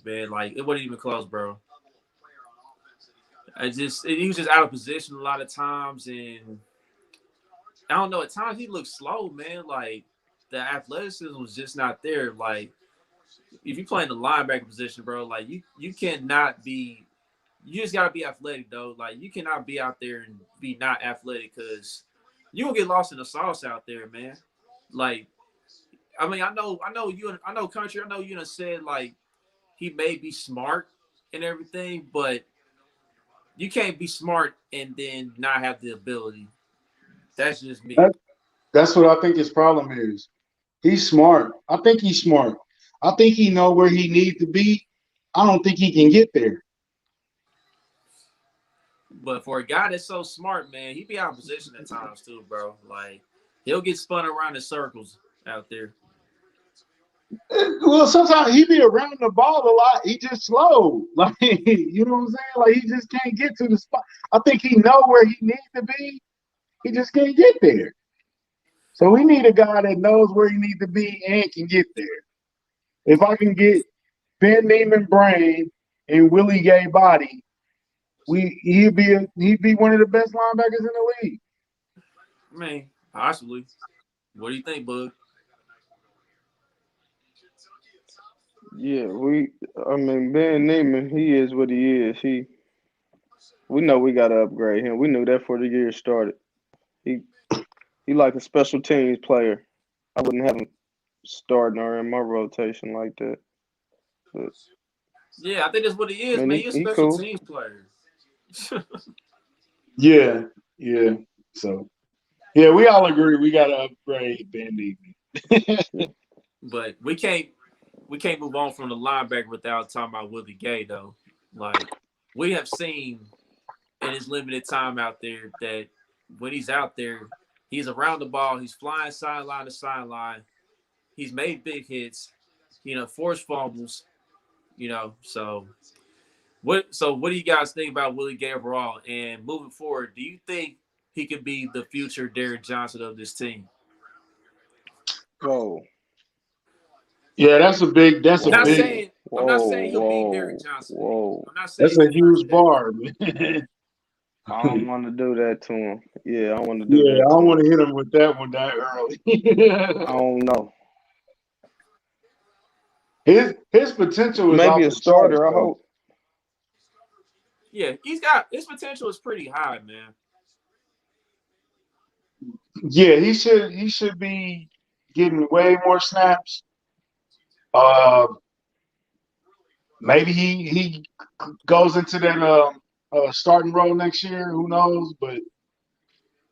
S1: man. Like it wasn't even close, bro. He was just out of position a lot of times, and I don't know. At times he looked slow, man. Like the athleticism was just not there. Like if you play in the linebacker position, bro, like you cannot be. You just gotta be athletic, though. Like you cannot be out there and be not athletic because you gonna get lost in the sauce out there, man. Like I mean, I know, country. I know you done said like he may be smart and everything, but you can't be smart and then not have the ability. That's just me.
S2: That- that's what I think his problem is. He's smart. I think he's smart. I think he know where he needs to be. I don't think he can get there.
S1: But for a guy that's so smart, man, he be out of position at times too, bro. Like he'll get spun around in circles out there.
S2: Well, sometimes he be around the ball a lot. He just slow. Like you know what I'm saying? Like he just can't get to the spot. I think he know where he needs to be. He just can't get there. So we need a guy that knows where he needs to be and can get there. If I can get Ben Neiman brain and Willie Gay body, he'd be one of the best linebackers in the league.
S1: I mean, possibly. What do you think, Bug?
S3: Yeah, I mean, Ben Neiman, he is what he is. We know we got to upgrade him. We knew that before the year started. He, he like a special teams player. I wouldn't have him starting or in my rotation like that. But
S1: Yeah, I think that's what he is,
S3: man,
S1: man. He's a
S3: he
S1: special
S3: cool.
S1: teams player.
S2: Yeah, yeah. So yeah, we all agree we got to upgrade Ben Neiman.
S1: But we can't move on from the linebacker without talking about Willie Gay though. Like we have seen in his limited time out there that when he's out there, he's around the ball, he's flying sideline to sideline, he's made big hits, forced fumbles, So what do you guys think about Willie Gay overall? And moving forward, do you think he could be the future Derrick Johnson of this team?
S3: Whoa,
S2: Yeah, that's a
S1: Not
S3: whoa,
S2: big
S1: saying I'm not
S3: whoa,
S1: saying he'll be Derrick
S3: whoa,
S1: Johnson.
S3: whoa.
S1: I'm not saying
S2: that's
S1: he'll
S2: a
S1: be like
S2: huge
S1: that.
S2: bar, man.
S3: I don't want to do that to him. Yeah, I don't want to do
S2: Yeah,
S3: that
S2: I
S3: to
S2: don't want
S3: him.
S2: to hit him with that one that early.
S3: I don't know.
S2: his potential is
S3: Maybe
S2: off
S3: a
S2: the charts,
S3: starter, I
S2: though.
S3: hope.
S1: Yeah, he's got his potential is pretty high, man.
S2: Yeah, he should be getting way more snaps. Uh, maybe he goes into that starting role next year. Who knows? But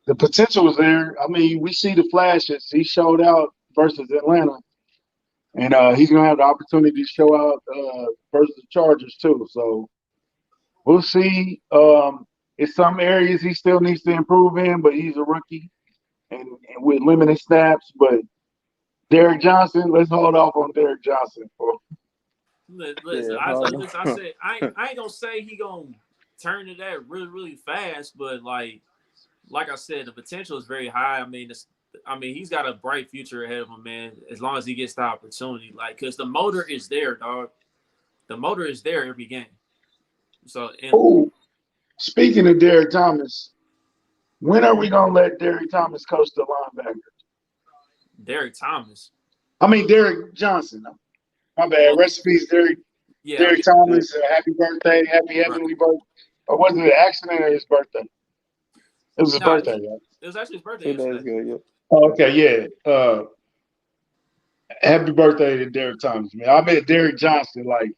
S2: the potential is there. I mean, we see the flashes. He showed out versus Atlanta, and he's gonna have the opportunity to show out versus the Chargers too. So we'll see. In some areas he still needs to improve in, but he's a rookie and with limited snaps. But Derrick Johnson, let's hold off on Derrick Johnson for.
S1: Listen,
S3: Yeah,
S1: I said I ain't gonna say he gonna turn to that really really fast, but like I said, the potential is very high. I mean he's got a bright future ahead of him, man. As long as he gets the opportunity, because the motor is there, dog. The motor is there every game. So and
S2: Oh, speaking of Derrick Thomas, when are we gonna let Derrick Thomas coach the linebacker?
S1: Derek Thomas.
S2: I mean Derrick Johnson. My bad.
S1: Oh
S2: Recipes, Derrick.
S1: yeah, I
S2: Derrick
S1: mean
S2: Thomas. Happy birthday, happy
S1: right.
S2: heavenly birthday. Or was it an accident or his birthday? It was his
S1: No,
S2: birthday, right?
S1: it was actually his birthday
S3: 2 days
S1: yesterday.
S3: ago, yeah.
S2: Oh, okay, yeah. Happy birthday to Derrick Thomas, man. I met Derrick Johnson. Like,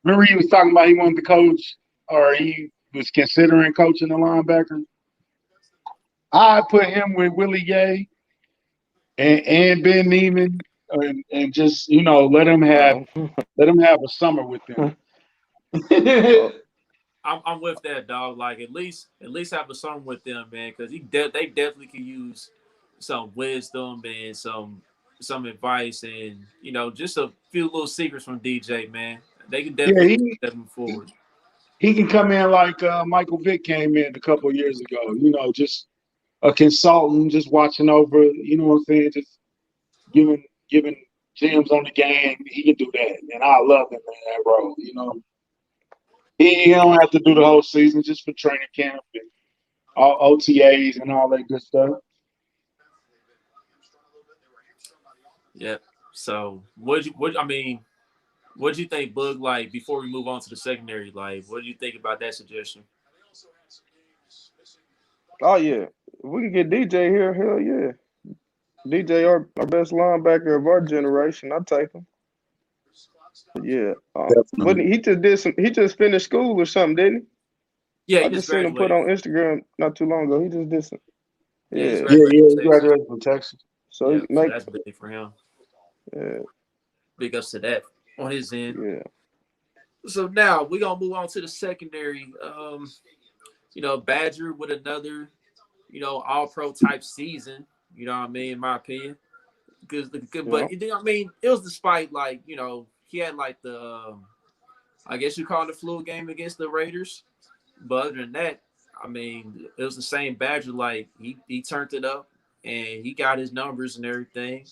S2: remember he was talking about he wanted to coach, or he was considering coaching the linebacker. I put him with Willie Gay and Ben Neiman, and just
S3: No.
S2: let him have a summer with them.
S3: Oh,
S1: I'm with that dog. Like at least have a song with them, man, because they definitely could use some wisdom and some advice and just a few little secrets from DJ, man. They can
S2: Yeah,
S1: definitely step them forward.
S2: he can come in like Michael Vick came in a couple of years ago. Just a consultant, just watching over. You know what I'm saying? Just giving gems on the game. He can do that, and I love him in that role. He don't have to do the whole season just for training camp and all OTAs and all that good stuff.
S1: Yep. So what do you think, Bug? Like before we move on to the secondary, like what do you think about that suggestion?
S3: oh yeah. If we can get DJ here, hell yeah. DJ, our best linebacker of our generation. I take him. But yeah. But
S2: Definitely.
S3: he just finished school or something, didn't
S1: Yeah,
S3: he?
S1: he
S3: I
S1: just
S3: just seen him put
S1: graduated.
S3: on Instagram not too long ago. He just did some.
S1: Yeah, he just
S3: Yeah.
S2: Yeah,
S1: graduated
S2: yeah,
S1: from
S2: he
S1: Texas.
S2: graduated from Texas.
S3: So
S1: Yeah,
S3: he
S1: so
S3: make
S1: that's big for him.
S3: yeah,
S1: Big ups to that on his end.
S3: yeah.
S1: So now we're gonna move on to the secondary. Badger with another, all pro type season. You know what I mean, in my opinion. Because
S3: Yeah.
S1: but I mean, it was despite he had like the I guess you call it the fluid game against the Raiders. But other than that, I mean, it was the same Badger. Like he turned it up and he got his numbers and everything.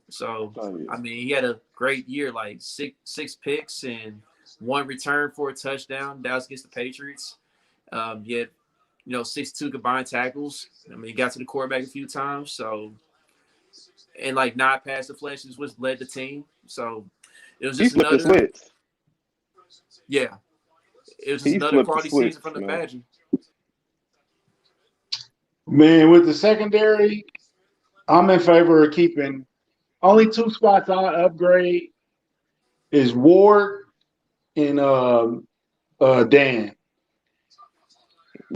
S1: So
S3: Oh yeah.
S1: I mean, he had a great year, like six picks and one return for a touchdown. That was against the Patriots. He had 62 combined tackles. I mean, he got to the quarterback a few times. So and like nine pass deflections, which led the team. So it was
S3: He
S1: just
S3: flipped the
S1: another
S3: switch.
S1: yeah. It was just
S3: He
S1: another
S3: flipped the
S1: quality
S3: switch,
S1: season from the
S3: man.
S1: Badger.
S2: Man, with the secondary, I'm in favor of keeping only two spots I upgrade is Ward and Dan.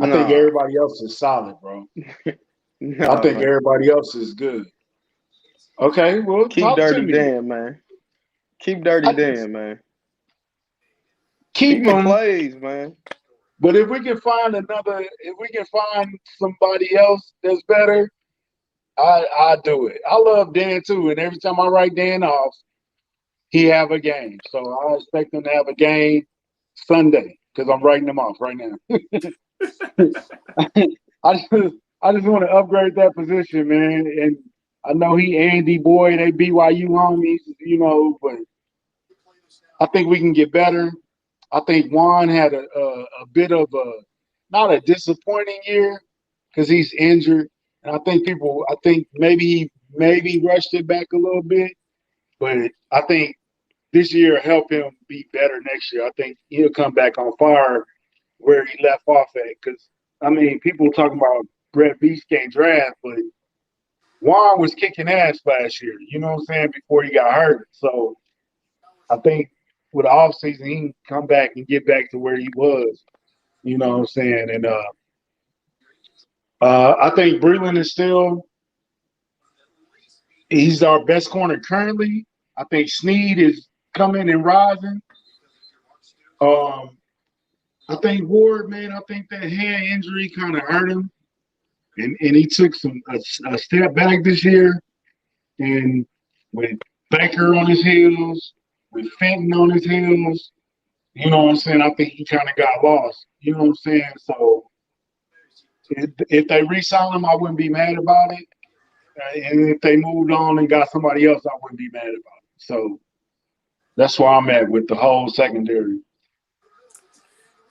S2: I think
S3: Nah,
S2: everybody else is solid, bro. I
S3: nah,
S2: think
S3: man.
S2: everybody else is good. Okay, well,
S3: Keep
S2: talk to
S3: Dirty
S2: me.
S3: Dan, man. Keep Dirty
S2: I
S3: Dan, man. He
S2: keep
S3: get
S2: them,
S3: plays, man.
S2: but if we can find somebody else that's better, I do it. I love Dan too, and every time I write Dan off, he have a game. So I expect him to have a game Sunday because I'm writing him off right now. I just I just want to upgrade that position, man. And I know he Andy Boy, they BYU homies, but I think we can get better. I think Juan had a bit of a not a disappointing year because he's injured, and I think maybe rushed it back a little bit, but I think this year help him be better next year. I think he'll come back on fire where he left off at. Because I mean, people talking about Brett Beast can't draft, but Juan was kicking ass last year. You know what I'm saying? Before he got hurt, so I think with the offseason, he can come back and get back to where he was. You know what I'm saying? And I think Breland is still he's our best corner currently. I think Snead is coming and rising. Um, I think Ward, man, I think that hand injury kind of hurt him, and he took a step back this year. And with Baker on his heels, with Fenton on his heels, you know what I'm saying? I think he kind of got lost. You know what I'm saying? So if they re-sign him, I wouldn't be mad about it. And if they moved on and got somebody else, I wouldn't be mad about it. So that's where I'm at with the whole secondary.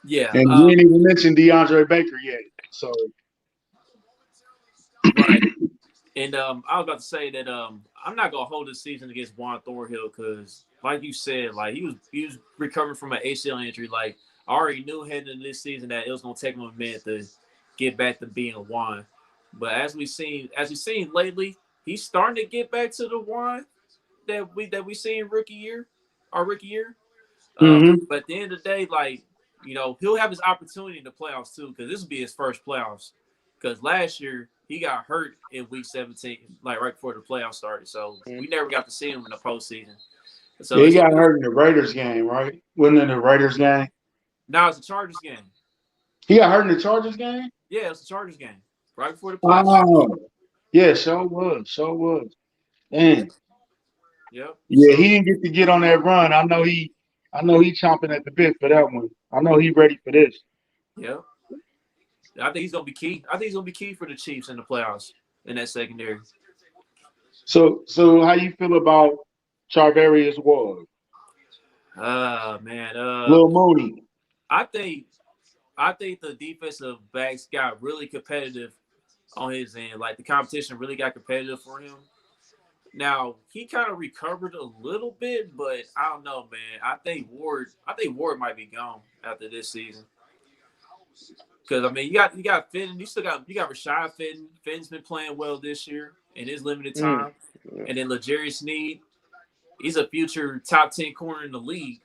S1: Yeah.
S2: And we ain't even mentioned DeAndre Baker yet. So
S1: Right. And I was about to say that I'm not gonna hold this season against Juan Thornhill because, like you said, like he was recovering from an ACL injury. Like I already knew heading into this season that it was gonna take him a minute to get back to being a Juan. But as we've seen lately, he's starting to get back to the Juan that we seen our rookie year.
S2: mm-hmm.
S1: But at the end of the day, like, he'll have his opportunity in the playoffs too, because this will be his first playoffs. Because last year he got hurt in week 17, like right before the playoffs started. So we never got to see him in the postseason. So
S2: Yeah, he got hurt in the Raiders game, right? Wasn't it the Raiders game?
S1: now it's a Chargers game.
S2: He got hurt in the Chargers game?
S1: Yeah, it's a Chargers game right before the playoffs started.
S2: Oh, yeah, sure was. Sure was. Damn.
S1: Yep.
S2: Yeah, he didn't get to get on that run. I know he chomping at the bit for that one. I know he ready for this.
S1: Yep. I think he's gonna be key. I think he's gonna be key for the Chiefs in the playoffs in that secondary.
S2: So how you feel about Charvarius Ward?
S1: Man.
S2: Lil Mooney.
S1: I think I think the defensive backs got really competitive on his end. Like the competition really got competitive for him. Now he kind of recovered a little bit, but I don't know, man. I think Ward might be gone after this season. Because I mean, you got Fenton, you got Rashad Fenton. Fenton's been playing well this year in his limited
S3: Mm.
S1: time, and then L'Jarius Sneed. He's a future top 10 corner in the league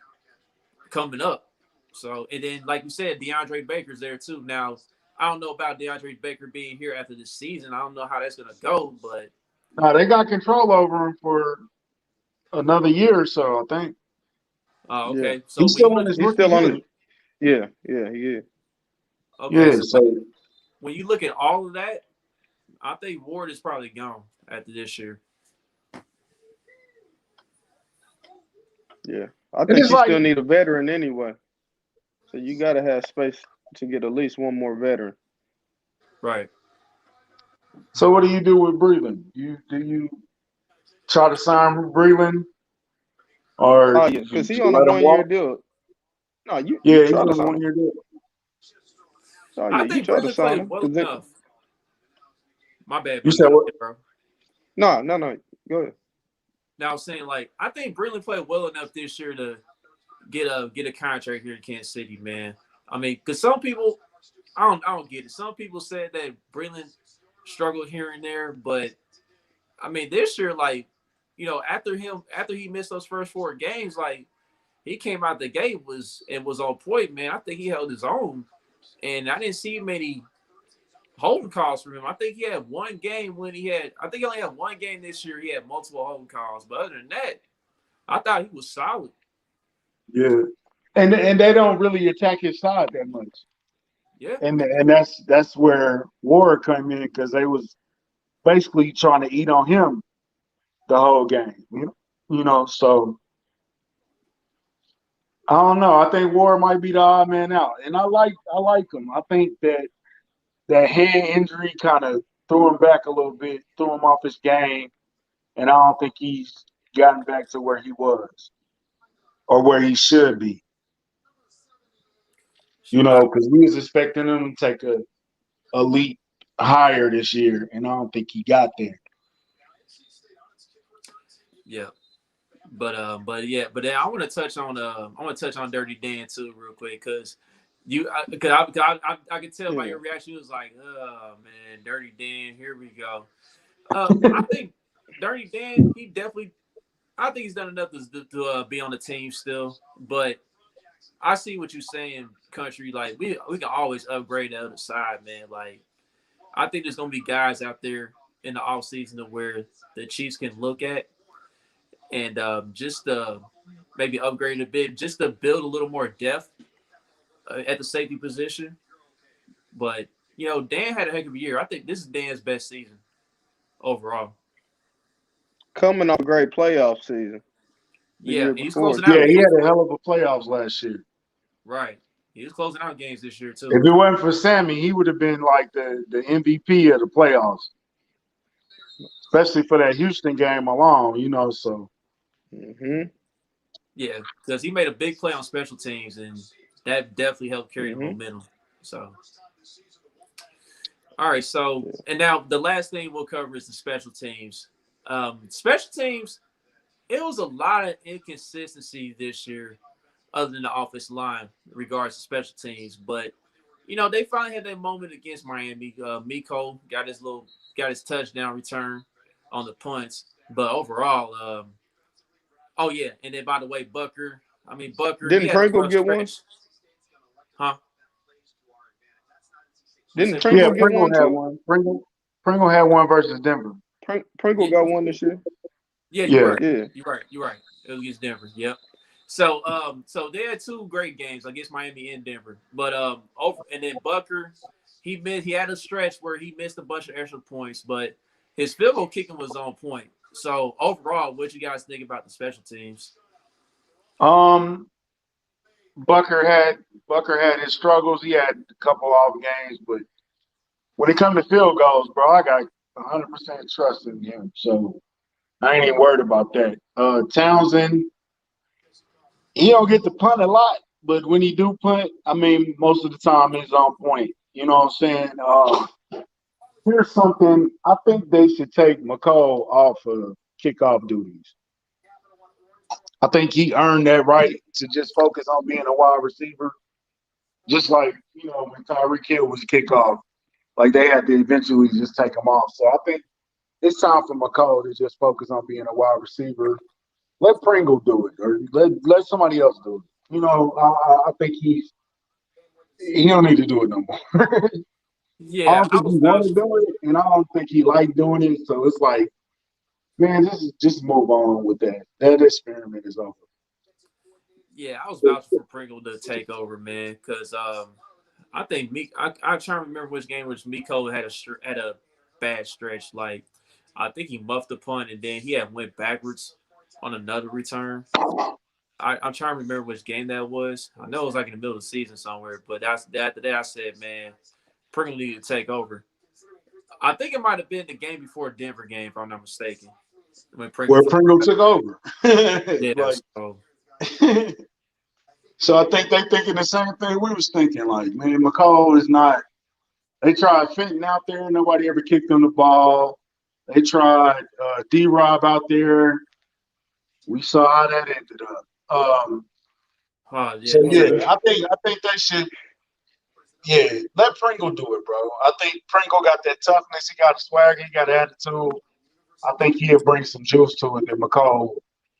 S1: coming up. So, and then like you said, DeAndre Baker's there too. Now, I don't know about DeAndre Baker being here after this season. I don't know how that's gonna go, but
S2: No, they got control over him for another year or so, I think.
S3: Yeah.
S1: okay. So
S2: He's
S1: when you
S2: still on
S1: look,
S2: his
S3: He's
S2: rookie
S3: still on
S2: year.
S3: his. Yeah. Yeah. He is.
S1: okay,
S2: Yeah,
S1: so
S2: so
S1: when you look at all of that, I think Ward is probably gone after this year.
S3: Yeah. I
S2: and
S3: think
S2: it's
S3: you
S2: like,
S3: still need a veteran anyway. So you got to have space to get at least one more veteran.
S1: Right.
S2: so what do you do with Breland? Do you try to sign Breland or
S3: Oh yeah,
S2: you
S3: because he on a
S2: let him
S3: 1 year
S2: walk?
S3: deal. No, you
S2: Yeah, he's
S3: try to
S2: on a
S3: sign
S2: 1 year
S3: him.
S2: deal.
S3: Oh yeah,
S1: I
S3: you
S1: think
S3: try to
S1: Breland
S3: sign
S1: played
S3: him
S1: well
S3: because
S1: enough. My bad,
S2: You
S1: bro. You
S2: said
S1: got
S2: what?
S1: it, bro.
S3: no. Go ahead.
S1: Now I'm saying like I think Breland played well enough this year to get a contract here in Kansas City, man. I mean, because some people, I don't get it. Some people said that Breland struggled here and there, but I mean, this year, like, after he missed those first 4 games, like he came out the gate was on point, man. I think he held his own, and I didn't see many holding calls from him. I think he had one game when I think he only had one game this year. He had multiple holding calls, but other than that, I thought he was solid.
S2: Yeah. And they don't really attack his side that much.
S1: Yeah,
S2: And that's where Ward came in because they was basically trying to eat on him the whole game. So I don't know. I think Ward might be the odd man out. And I like him. I think that hand injury kind of threw him back a little bit, threw him off his game, and I don't think he's gotten back to where he was or where he should be.
S1: I,
S2: Because we was expecting him to take a leap higher this year, and I don't think he got there.
S1: yeah. But yeah, but then I want to touch on Dirty Dan too real quick because Because I could tell by
S3: Yeah.
S1: your reaction, you was like, "Oh man, Dirty Dan, here we go." I think Dirty Dan, he definitely, I think he's done enough to be on the team still. But I see what you're saying, country. Like we can always upgrade the other side, man. Like I think there's gonna be guys out there in the off season to where the Chiefs can look at and just maybe upgrade a bit, just to build a little more depth at the safety position. But Dan had a heck of a year. I think this is Dan's best season overall.
S3: Coming off a great playoff season the
S1: Yeah,
S3: year
S1: and he's
S3: before
S1: closing out
S2: Yeah, he
S3: too.
S1: games.
S2: had a hell of a playoffs last year.
S1: Right, he was closing out games this year
S2: If
S1: too.
S2: it wasn't for Sammy, he would have been like the MVP of the playoffs, especially for that Houston game alone. So
S3: Mhm.
S1: Yeah, because he made a big play on special teams, and that definitely helped carry the
S3: Mhm.
S1: momentum. So, all right. So,
S3: Yeah.
S1: and now the last thing we'll cover is the special teams. Special teams, it was a lot of inconsistency this year, other than the offensive line, in regards to special teams. But they finally had that moment against Miami. Miko got his touchdown return on the punts. But overall, oh yeah, and then by the way, Bucker, he
S3: Didn't
S1: had a
S3: Pringle
S1: rough
S3: get one?
S1: stretch, huh? What you say,
S3: Didn't
S1: Bucky?
S2: yeah,
S3: Pringle get
S2: Pringle
S3: one
S2: had
S3: too?
S2: one. Pringle had one versus Denver.
S3: Pringle
S1: Yeah,
S3: got one this year.
S1: yeah, you're
S2: Yeah.
S1: right.
S3: Yeah.
S1: You're right. It was against Denver. Yep. So they had two great games against Miami and Denver. But over and then Bucker, he had a stretch where he missed a bunch of extra points, but his field goal kicking was on point. So overall, what you guys think about the special teams?
S2: Um, Bucker had his struggles. He had a couple off games, but when it comes to field goals, bro, I got 100% trust in him. So I ain't even worried about that. Townsend, he don't get to punt a lot, but when he do punt, I mean, most of the time he's on point. You know what I'm saying? Here's something. I think they should take McCall off of kickoff duties. I think he earned that right to just focus on being a wide receiver, just like when Tyreek Hill was a kickoff. Like they had to eventually just take him off. So I think it's time for McCall to just focus on being a wide receiver. Let Pringle do it, or let somebody else do it. I think he don't need to do it no more. I
S1: Yeah,
S2: don't
S1: I
S2: think
S1: was
S2: he want to
S1: vouching.
S2: do it, and I don't think he like doing it. So it's like, man, just move on with that. That experiment is over.
S1: Yeah, I was vouching for Pringle to take over, man, because I think I trying to remember which game which Miko had a bad stretch. Like I think he muffed the punt and then he had went backwards on another return. I'm trying to remember which game that was. I know it was like in the middle of the season somewhere, but after that I said, man, Pringle needed to take over. I think it might have been the game before Denver game, if I'm not mistaken, when Pringle
S2: Where
S1: first.
S2: Pringle took over.
S1: Yeah,
S2: Like,
S1: so
S2: so I think they thinking the same thing we was thinking. Like, man, McCall is not. They tried Fenton out there. Nobody ever kicked him the ball. They tried D-Rob out there. We saw how that ended up.
S1: yeah,
S2: So
S1: he
S2: yeah,
S1: got
S2: I think they should. Yeah, let Pringle do it, bro. I think Pringle got that toughness. He got a swagger. He got attitude. I think he'll bring some juice to it. That McCall.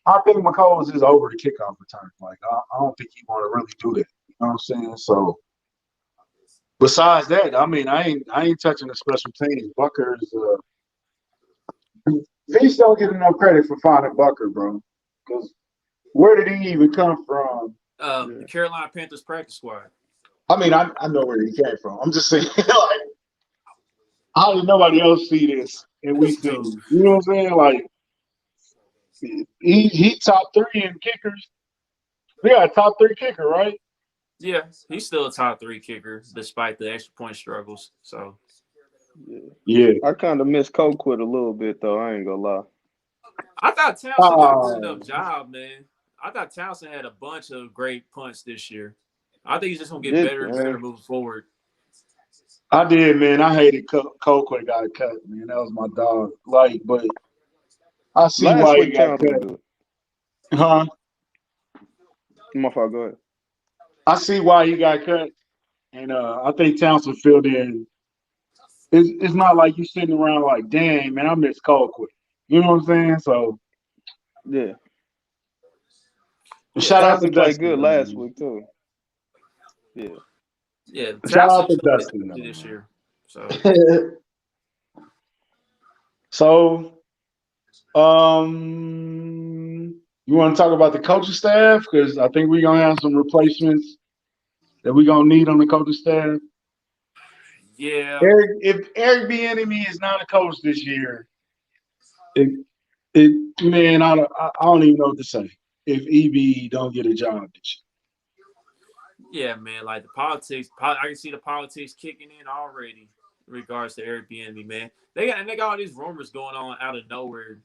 S2: I think McCall is just over the kickoff return. Like I don't think he want to really do that. You know what I'm saying? So besides that, I mean, I ain't touching the special teams. Bucker's Vince don't get enough credit for finding Bucker, bro. Because where did he even come from?
S1: the
S3: Yeah.
S1: Carolina Panthers practice squad.
S2: I mean, I know where he came from. I'm just saying, like, how did nobody else see this and we see it?
S1: So
S2: You know what I'm saying? Like, he top three in kickers. We got a top three kicker, right?
S1: yeah, he's still a top three kicker despite the extra point struggles. So
S3: Yeah.
S2: Yeah.
S3: I kind of miss Colquitt a little bit though. I ain't gonna lie.
S1: I thought Townsend did a good enough job, man. I thought Townsend had a bunch of great punts this year. I think he's just gonna get
S3: Did
S1: better and better moving forward.
S2: I did, man. I hated Colquitt got cut, man. That was my dog. Like, but I see
S3: last
S2: why he
S3: week
S2: got
S3: Townsend
S2: cut.
S3: good.
S2: Huh?
S3: My fault. Go ahead.
S2: I see why he got cut. And I think Townsend filled in. It's not like you sitting around like, dang, man, I miss Colquitt. You know what I'm saying? So
S3: Yeah.
S1: Yeah,
S2: shout out to
S3: Townsend played
S2: Dustin,
S3: good last
S2: man.
S3: week too. Yeah.
S1: yeah.
S2: Shout out
S1: Townsend
S2: to
S1: showed his
S2: Dustin,
S1: energy this
S2: though,
S1: year. So
S2: man. So, you want to talk about the coaching staff? Because I think we're gonna have some replacements that we're gonna need on the coaching staff.
S1: yeah,
S2: If Eric Bieniemy is not a coach this year, it it man, I don't even know what to say. If EB don't get a job this
S1: yeah, man. Like the politics, I can see the politics kicking in already in regards to Airbnb, man. They got all these rumors going on out of nowhere,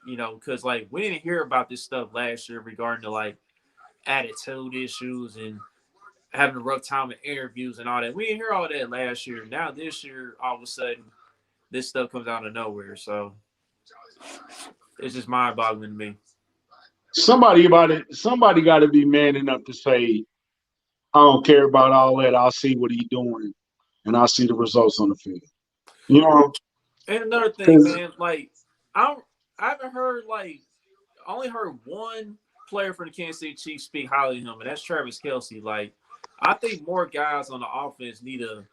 S1: because like we didn't hear about this stuff last year regarding the like attitude issues and having a rough time in interviews and all that. We didn't hear all that last year. Now this year, all of a sudden, this stuff comes out of nowhere. So it's just mind boggling to me.
S2: year. Somebody got to be man enough to say, I don't care about all that. I'll see what he's doing, and I'll see the results on the field. You know,
S1: And another thing,
S2: because
S1: man, like I don't, I haven't heard like I only heard one player from the Kansas City Chiefs speak highly of him, and that's Travis Kelsey. Like I think more guys on the offense need to,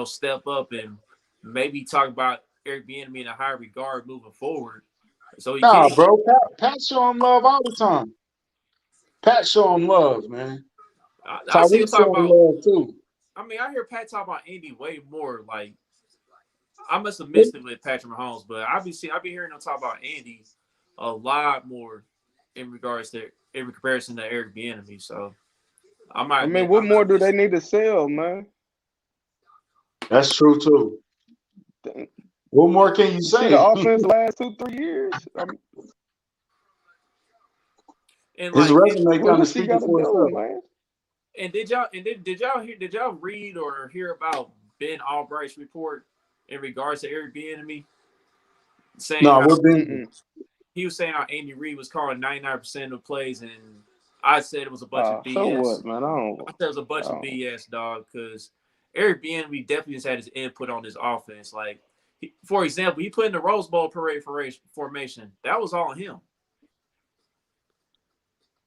S1: step up and maybe talk about Eric Bieniemy in a higher regard moving forward. So he
S2: nah,
S1: can't.
S2: bro, Pat show him love all the time. Pat show him love, man.
S1: I see him
S2: Tyreek
S1: talk
S2: show him
S1: about.
S2: love too.
S1: I mean, I hear Pat talk about Andy way more. Like I must have missed it with Patrick Mahomes, but I be hearing him talk about Andy a lot more in comparison to Eric Bieniemy. So I
S3: I
S1: might
S3: mean,
S1: I
S3: what more
S1: might
S3: do
S1: miss
S3: they
S1: it.
S3: need to sell, man?
S2: That's true too.
S3: Dang.
S2: What more can you
S3: You see the
S2: say?
S3: offense the last 2, 3 years.
S1: And
S2: His
S1: like and,
S2: resume
S3: What
S2: kind of
S3: else he got
S2: speaking
S3: to
S2: for
S3: do,
S2: itself.
S3: man?
S1: and did y'all read or hear about Ben Albright's report in regards to Eric Bieniemy saying
S2: No,
S1: how
S2: what been?
S3: Mm-mm.
S1: he was saying how Andy Reid was calling 99% of plays and I said it was a bunch of
S3: So
S1: BS.
S3: what, man? I don't.
S1: I said it was a
S3: I
S1: bunch of
S3: don't.
S1: BS, dog, because Eric Bieniemy definitely has had his input on this offense. Like, for example, he put in the Rose Bowl parade formation. That was all him.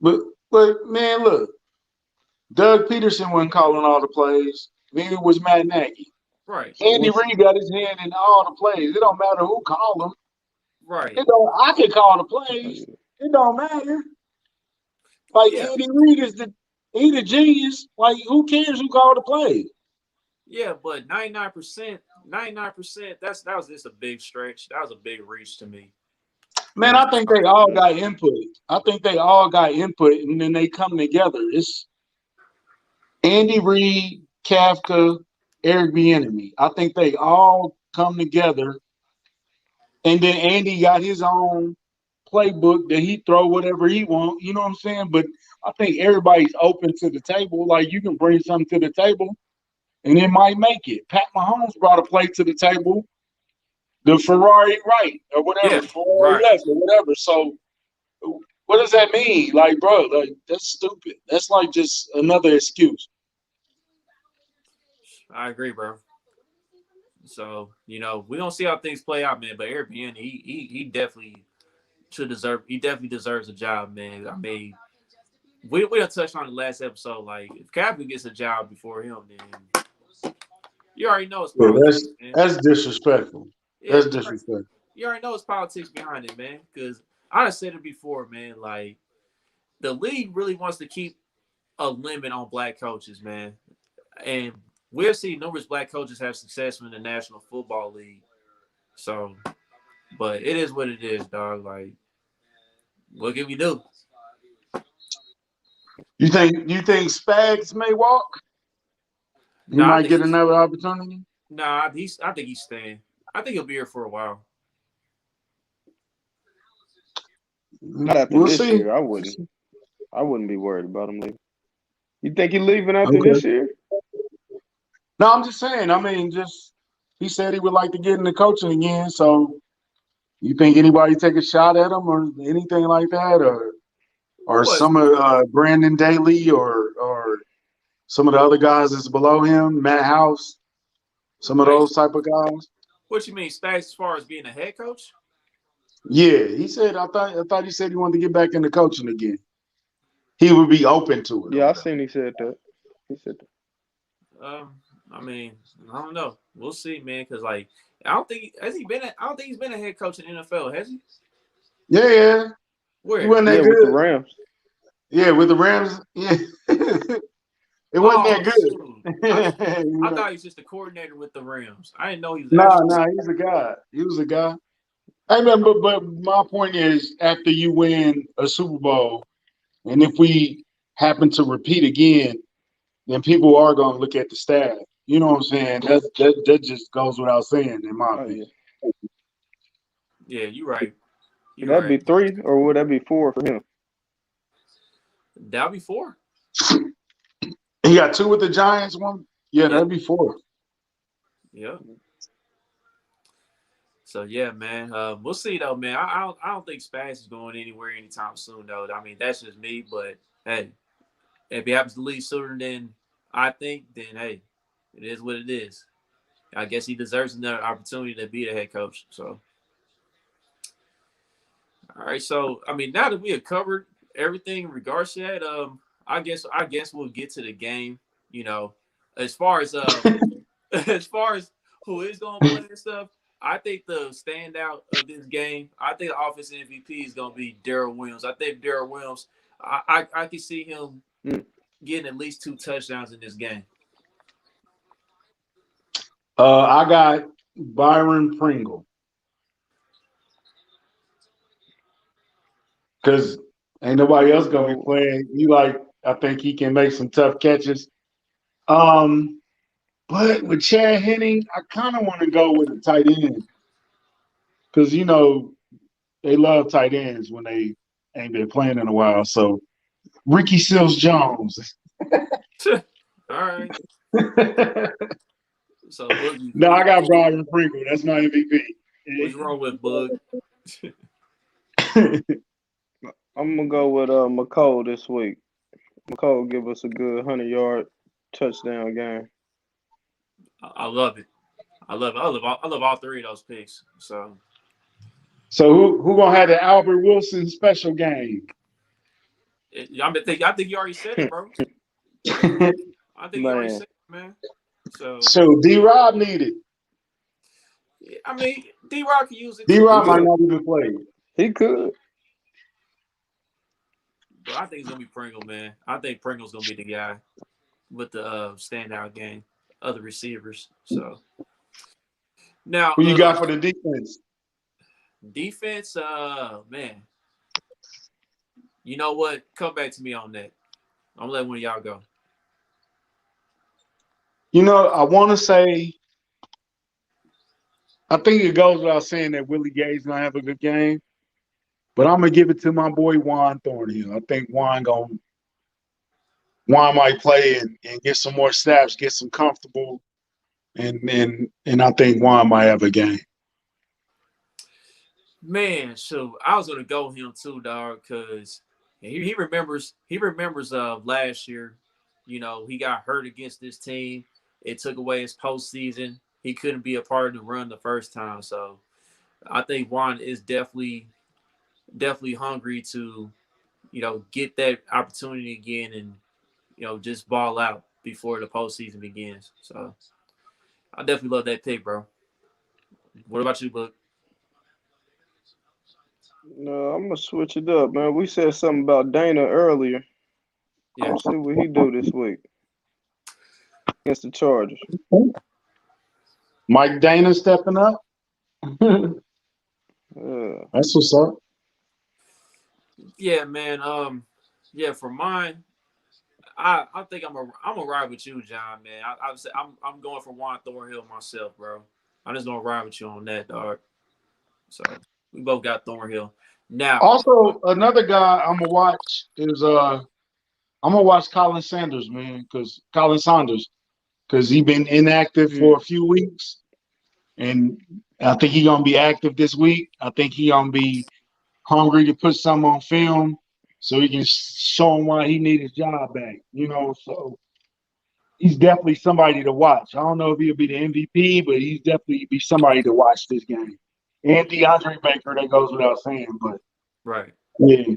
S2: But but man, look, Doug Peterson wasn't calling all the plays. Neither was Matt Nagy.
S1: Right,
S3: So
S2: Andy
S3: what's
S2: Reid got his hand in all the plays. It don't matter who called them.
S1: right.
S2: It don't. I can call the plays. It don't matter. Like
S1: Yeah,
S2: Andy Reid is the genius. Like who cares who called the plays?
S1: yeah, but 99%, that was just a big stretch. That was a big reach to me.
S2: Man, I think they all got input. I think they all got input, and then they come together. It's Andy Reid, Kafka, Eric Bieniemy. I think they all come together, and then Andy got his own playbook that he throw whatever he want. You know what I'm saying? But I think everybody's open to the table. Like you can bring something to the table, and it might make it. Pat Mahomes brought a play to the table, the Ferrari right or whatever,
S1: Yeah,
S2: Ferrari
S1: right.
S2: left or whatever. So what does that mean? Like, bro, like that's stupid. That's like just another excuse.
S1: I agree, bro. So, we don't see how things play out, man. But Eric Bieniemy, he definitely he definitely deserves a job, man. I mean, we have touched on the last episode. Like, if Kaplan gets a job before him, then you already know it's
S2: Yeah,
S1: politics, man.
S2: that's disrespectful.
S1: Yeah,
S2: That's disrespectful.
S1: you already know it's politics behind it, man. Because I done said it before, man. Like, the league really wants to keep a limit on black coaches, man. And we've seen numerous black coaches have success in the National Football League. So, but it is what it is, dog. Like, what can we do?
S2: You think Spags may walk? He
S1: Nah, I
S2: might
S1: think
S2: get
S1: he's
S2: another opportunity.
S1: nah. I think he's staying. I think he'll be here for a while.
S3: not after
S2: We'll
S3: this
S2: see.
S3: year? I wouldn't. I wouldn't be worried about him leaving. You think he leaving after
S2: Okay.
S3: this year?
S2: No, I'm just saying. I mean, just he said he would like to get into coaching again. So you think anybody take a shot at him or anything like that, or
S1: What?
S2: some of Brandon Daly or some of the other guys that's below him, Matt House, some of
S1: Wait,
S2: those type of guys.
S1: what you mean, Spags, as far as being a head coach?
S2: Yeah, he said. I thought he said he wanted to get back into coaching again. He would be open to it or
S3: Yeah, I
S2: whatever.
S3: seen he said that. He said that.
S1: Um, I mean, I don't know. We'll see, man. Because like, I don't think has he been. I don't think he's been a head coach in the NFL, has he?
S2: Yeah, yeah. He
S1: Where?
S2: wasn't
S3: Yeah,
S2: that
S3: with the
S2: good.
S3: Rams.
S2: Yeah, with the Rams. Yeah, it wasn't that
S1: Oh
S2: good.
S1: shoot!
S2: You
S1: I
S2: know?
S1: thought he was just a coordinator with the Rams. I didn't know he was
S2: No,
S1: actually.
S2: no, he's a guy. He was a guy. I mean, but my point is, after you win a Super Bowl, and if we happen to repeat again, then people are going to look at the staff. You know what I'm saying? That just goes without saying, in my
S3: Oh
S2: opinion.
S3: yeah.
S1: Yeah, you're right. You're
S3: That'd
S1: right.
S3: be 3, or would that be 4 for him?
S1: That'll be four.
S2: He got 2 with the Giants. One, yeah,
S1: Yep.
S2: that'd be 4.
S1: Yep. So yeah, man. We'll see though, man. I don't think Spags is going anywhere anytime soon, though. I mean, that's just me. But hey, if he happens to leave sooner than I think, then hey, it is what it is. I guess he deserves another opportunity to be the head coach. So, all right. So, I mean, now that we have covered everything in regards to that, I guess we'll get to the game. You know, as far as as far as who is going to play and stuff, I think the standout of this game, I think the offensive MVP is going to be Darrell Williams. I think Darrell Williams, I can see him
S3: Mm.
S1: getting at least 2 touchdowns in this game.
S2: I got Byron Pringle because ain't nobody else gonna be
S3: Go.
S2: playing. I think he can make some tough catches. Um, but with Chad Henning, I kind of want to go with a tight end because they love tight ends when they ain't been playing in a while. So Ricky Seals Jones.
S1: All right. So Boogie,
S2: No, I got Byron Pringle. That's my MVP.
S1: what's wrong with Bug?
S3: I'm gonna go with McCole this week. McCole give us a good 100-yard touchdown game.
S1: I love it. I love all 3 of those picks. So
S2: So who gonna have the Albert Wilson special game?
S1: I think you already said it, bro. I think you already
S3: Man,
S1: said it, man. So
S2: So D-Rob needed.
S1: I mean, D-Rock can use it too,
S3: he
S2: D-Rob might
S1: but
S3: could.
S2: not even play.
S3: He could.
S1: I think it's gonna be Pringle, man. I think Pringle's gonna be the guy with the standout game, other receivers. So now,
S2: Who you got for the defense?
S1: defense, man, you know what? Come back to me on that. I'm gonna let one of y'all go.
S2: I want to say, I think it goes without saying that Willie Gay's gonna have a good game, but I'm gonna give it to my boy Juan Thornhill. I think Juan might play and get some more snaps, get some comfortable, and I think Juan might have a game.
S1: Man, so I was gonna go him too, dog, because he remembers last year. You know, he got hurt against this team. It took away his postseason. He couldn't be a part of the run the first time. So I think Juan is definitely hungry to, get that opportunity again and, just ball out before the postseason begins. So I definitely love that pick, bro. What about you, Book?
S3: No, I'm gonna switch it up, man. We said something about Dana earlier.
S1: Yeah.
S3: Let's see what he do this week against the Chargers.
S2: Mike Dana stepping up. That's
S3: Uh,
S2: what's up.
S1: Yeah, man. Yeah, for mine, I think I'm gonna ride with you, John, man. I'm going for Juan Thornhill myself, bro. I'm just gonna ride with you on that, dog. So we both got Thornhill. Now,
S2: Also, another guy I'm gonna watch is I'm gonna watch Colin Saunders, because he been inactive for a
S3: mm,
S2: few weeks, and I think he gonna be active this week. I think he gonna be hungry to put some on film so he can show him why he need his job back. So he's definitely somebody to watch. I don't know if he'll be the MVP, but he's definitely be somebody to watch this game. And DeAndre Baker, that goes without saying, but
S1: Right.
S2: yeah,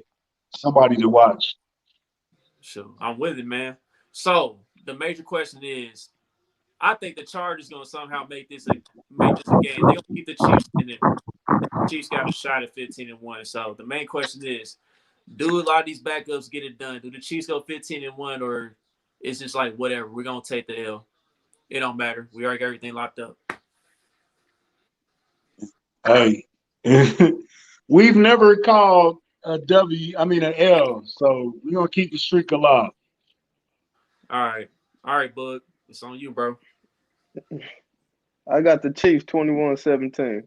S2: somebody to watch.
S1: Sure. I'm with it, man. So the major question is, I think the Chargers gonna somehow make this a game. They're gonna keep the Chiefs in it. Chiefs got a shot at 15-1. So the main question is, do a lot of these backups get it done? Do the Chiefs go 15-1, or it's just like whatever? We're gonna take the L. It don't matter. We already got everything locked up.
S2: Hey, we've never called a W, I mean an L, so we're gonna keep the streak alive.
S1: All right, Bug. It's on you, bro.
S3: I got the Chiefs 21-17.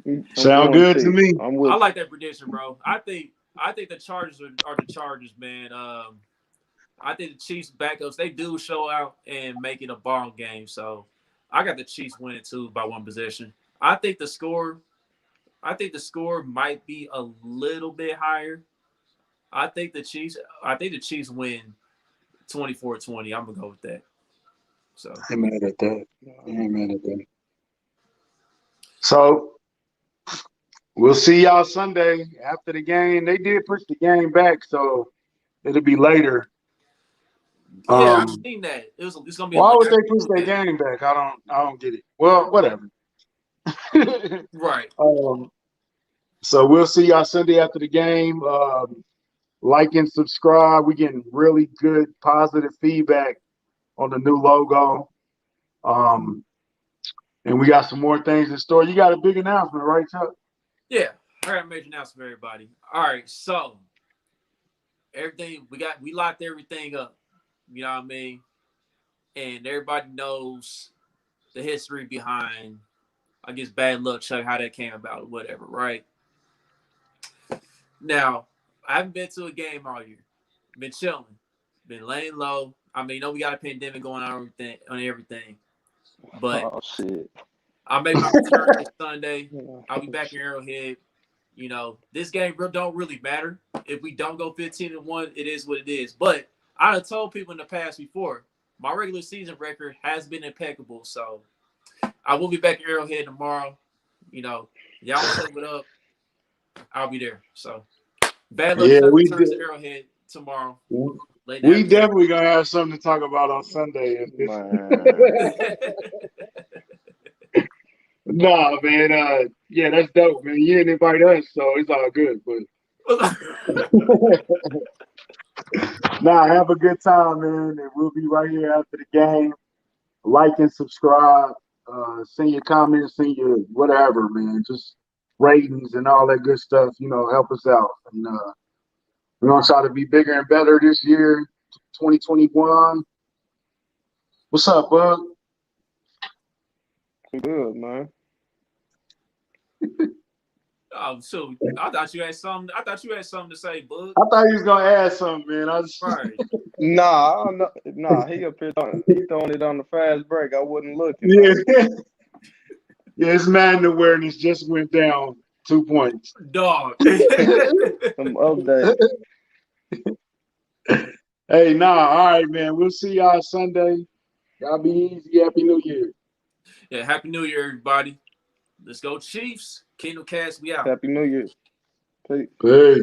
S3: I'm
S2: Sound
S3: going
S2: good to
S3: Chiefs.
S2: me.
S3: I'm
S1: I
S3: with
S1: like that prediction, bro. I think the Chargers are the Chargers, man. I think the Chiefs backups, they do show out and make it a ball game. So I got the Chiefs winning too by one possession. I think the score might be a little bit higher. I think the Chiefs win 24-20. I'm gonna go with that. So
S2: I ain't mad at that.
S3: you.
S2: I ain't mad at that. So we'll see y'all Sunday after the game. They did push the game back, so it'll be later.
S1: yeah, I've seen that. It's gonna be a
S2: Why
S1: late
S2: would they push
S1: afternoon
S2: their
S1: game.
S2: game back? I don't get it. Well, whatever.
S1: Right.
S2: um, so we'll see y'all Sunday after the game. Like and subscribe. We're getting really good positive feedback on the new logo. Um, and we got some more things in store. You got a big announcement, right, Chuck?
S1: Yeah. I got a major announcement for everybody. All right, so everything we locked everything up. You know what I mean? And everybody knows the history behind, I guess, bad luck, Chuck, how that came about, whatever, right? Now, I haven't been to a game all year. Been chilling, been laying low. I mean, we got a pandemic going on everything, but
S3: Oh shit.
S1: I'll make my return this Sunday.
S3: Yeah.
S1: I'll be back in Arrowhead. This game don't really matter. If we don't go 15-1, it is what it is. But I done told people in the past before, my regular season record has been impeccable. So I will be back in Arrowhead tomorrow. Y'all set it up. I'll be there. So bad luck
S2: Yeah,
S1: Chuck
S2: we
S1: returns
S2: did.
S1: to Arrowhead tomorrow, late
S2: We
S1: afternoon.
S2: definitely gonna have something to talk about on Sunday.
S3: Man.
S2: Nah, man. Yeah, that's dope, man. You didn't invite us, so it's all good. But nah, have a good time, man. And we'll be right here after the game. Like and subscribe. Send your comments, send your whatever, man. Just ratings and all that good stuff. Help us out. And we're gonna try to be bigger and better this year, 2021. What's up, bud?
S3: Good, man.
S1: Oh, so I thought you had something. I thought you had something to say, Bug.
S2: I thought he was gonna add something, man.
S1: Right.
S3: Nah, he up here he throwing it on the fast break. I wasn't looking.
S2: Yeah. Yeah, his Madden awareness just went down 2 points.
S1: Dog.
S3: Some update.
S2: Hey, nah, all right, man. We'll see y'all Sunday. Y'all be easy. Happy New Year.
S1: Yeah, Happy New Year, everybody. Let's go, Chiefs. Kingdom Cast, we out.
S3: Happy New Year. Peace.
S2: Peace.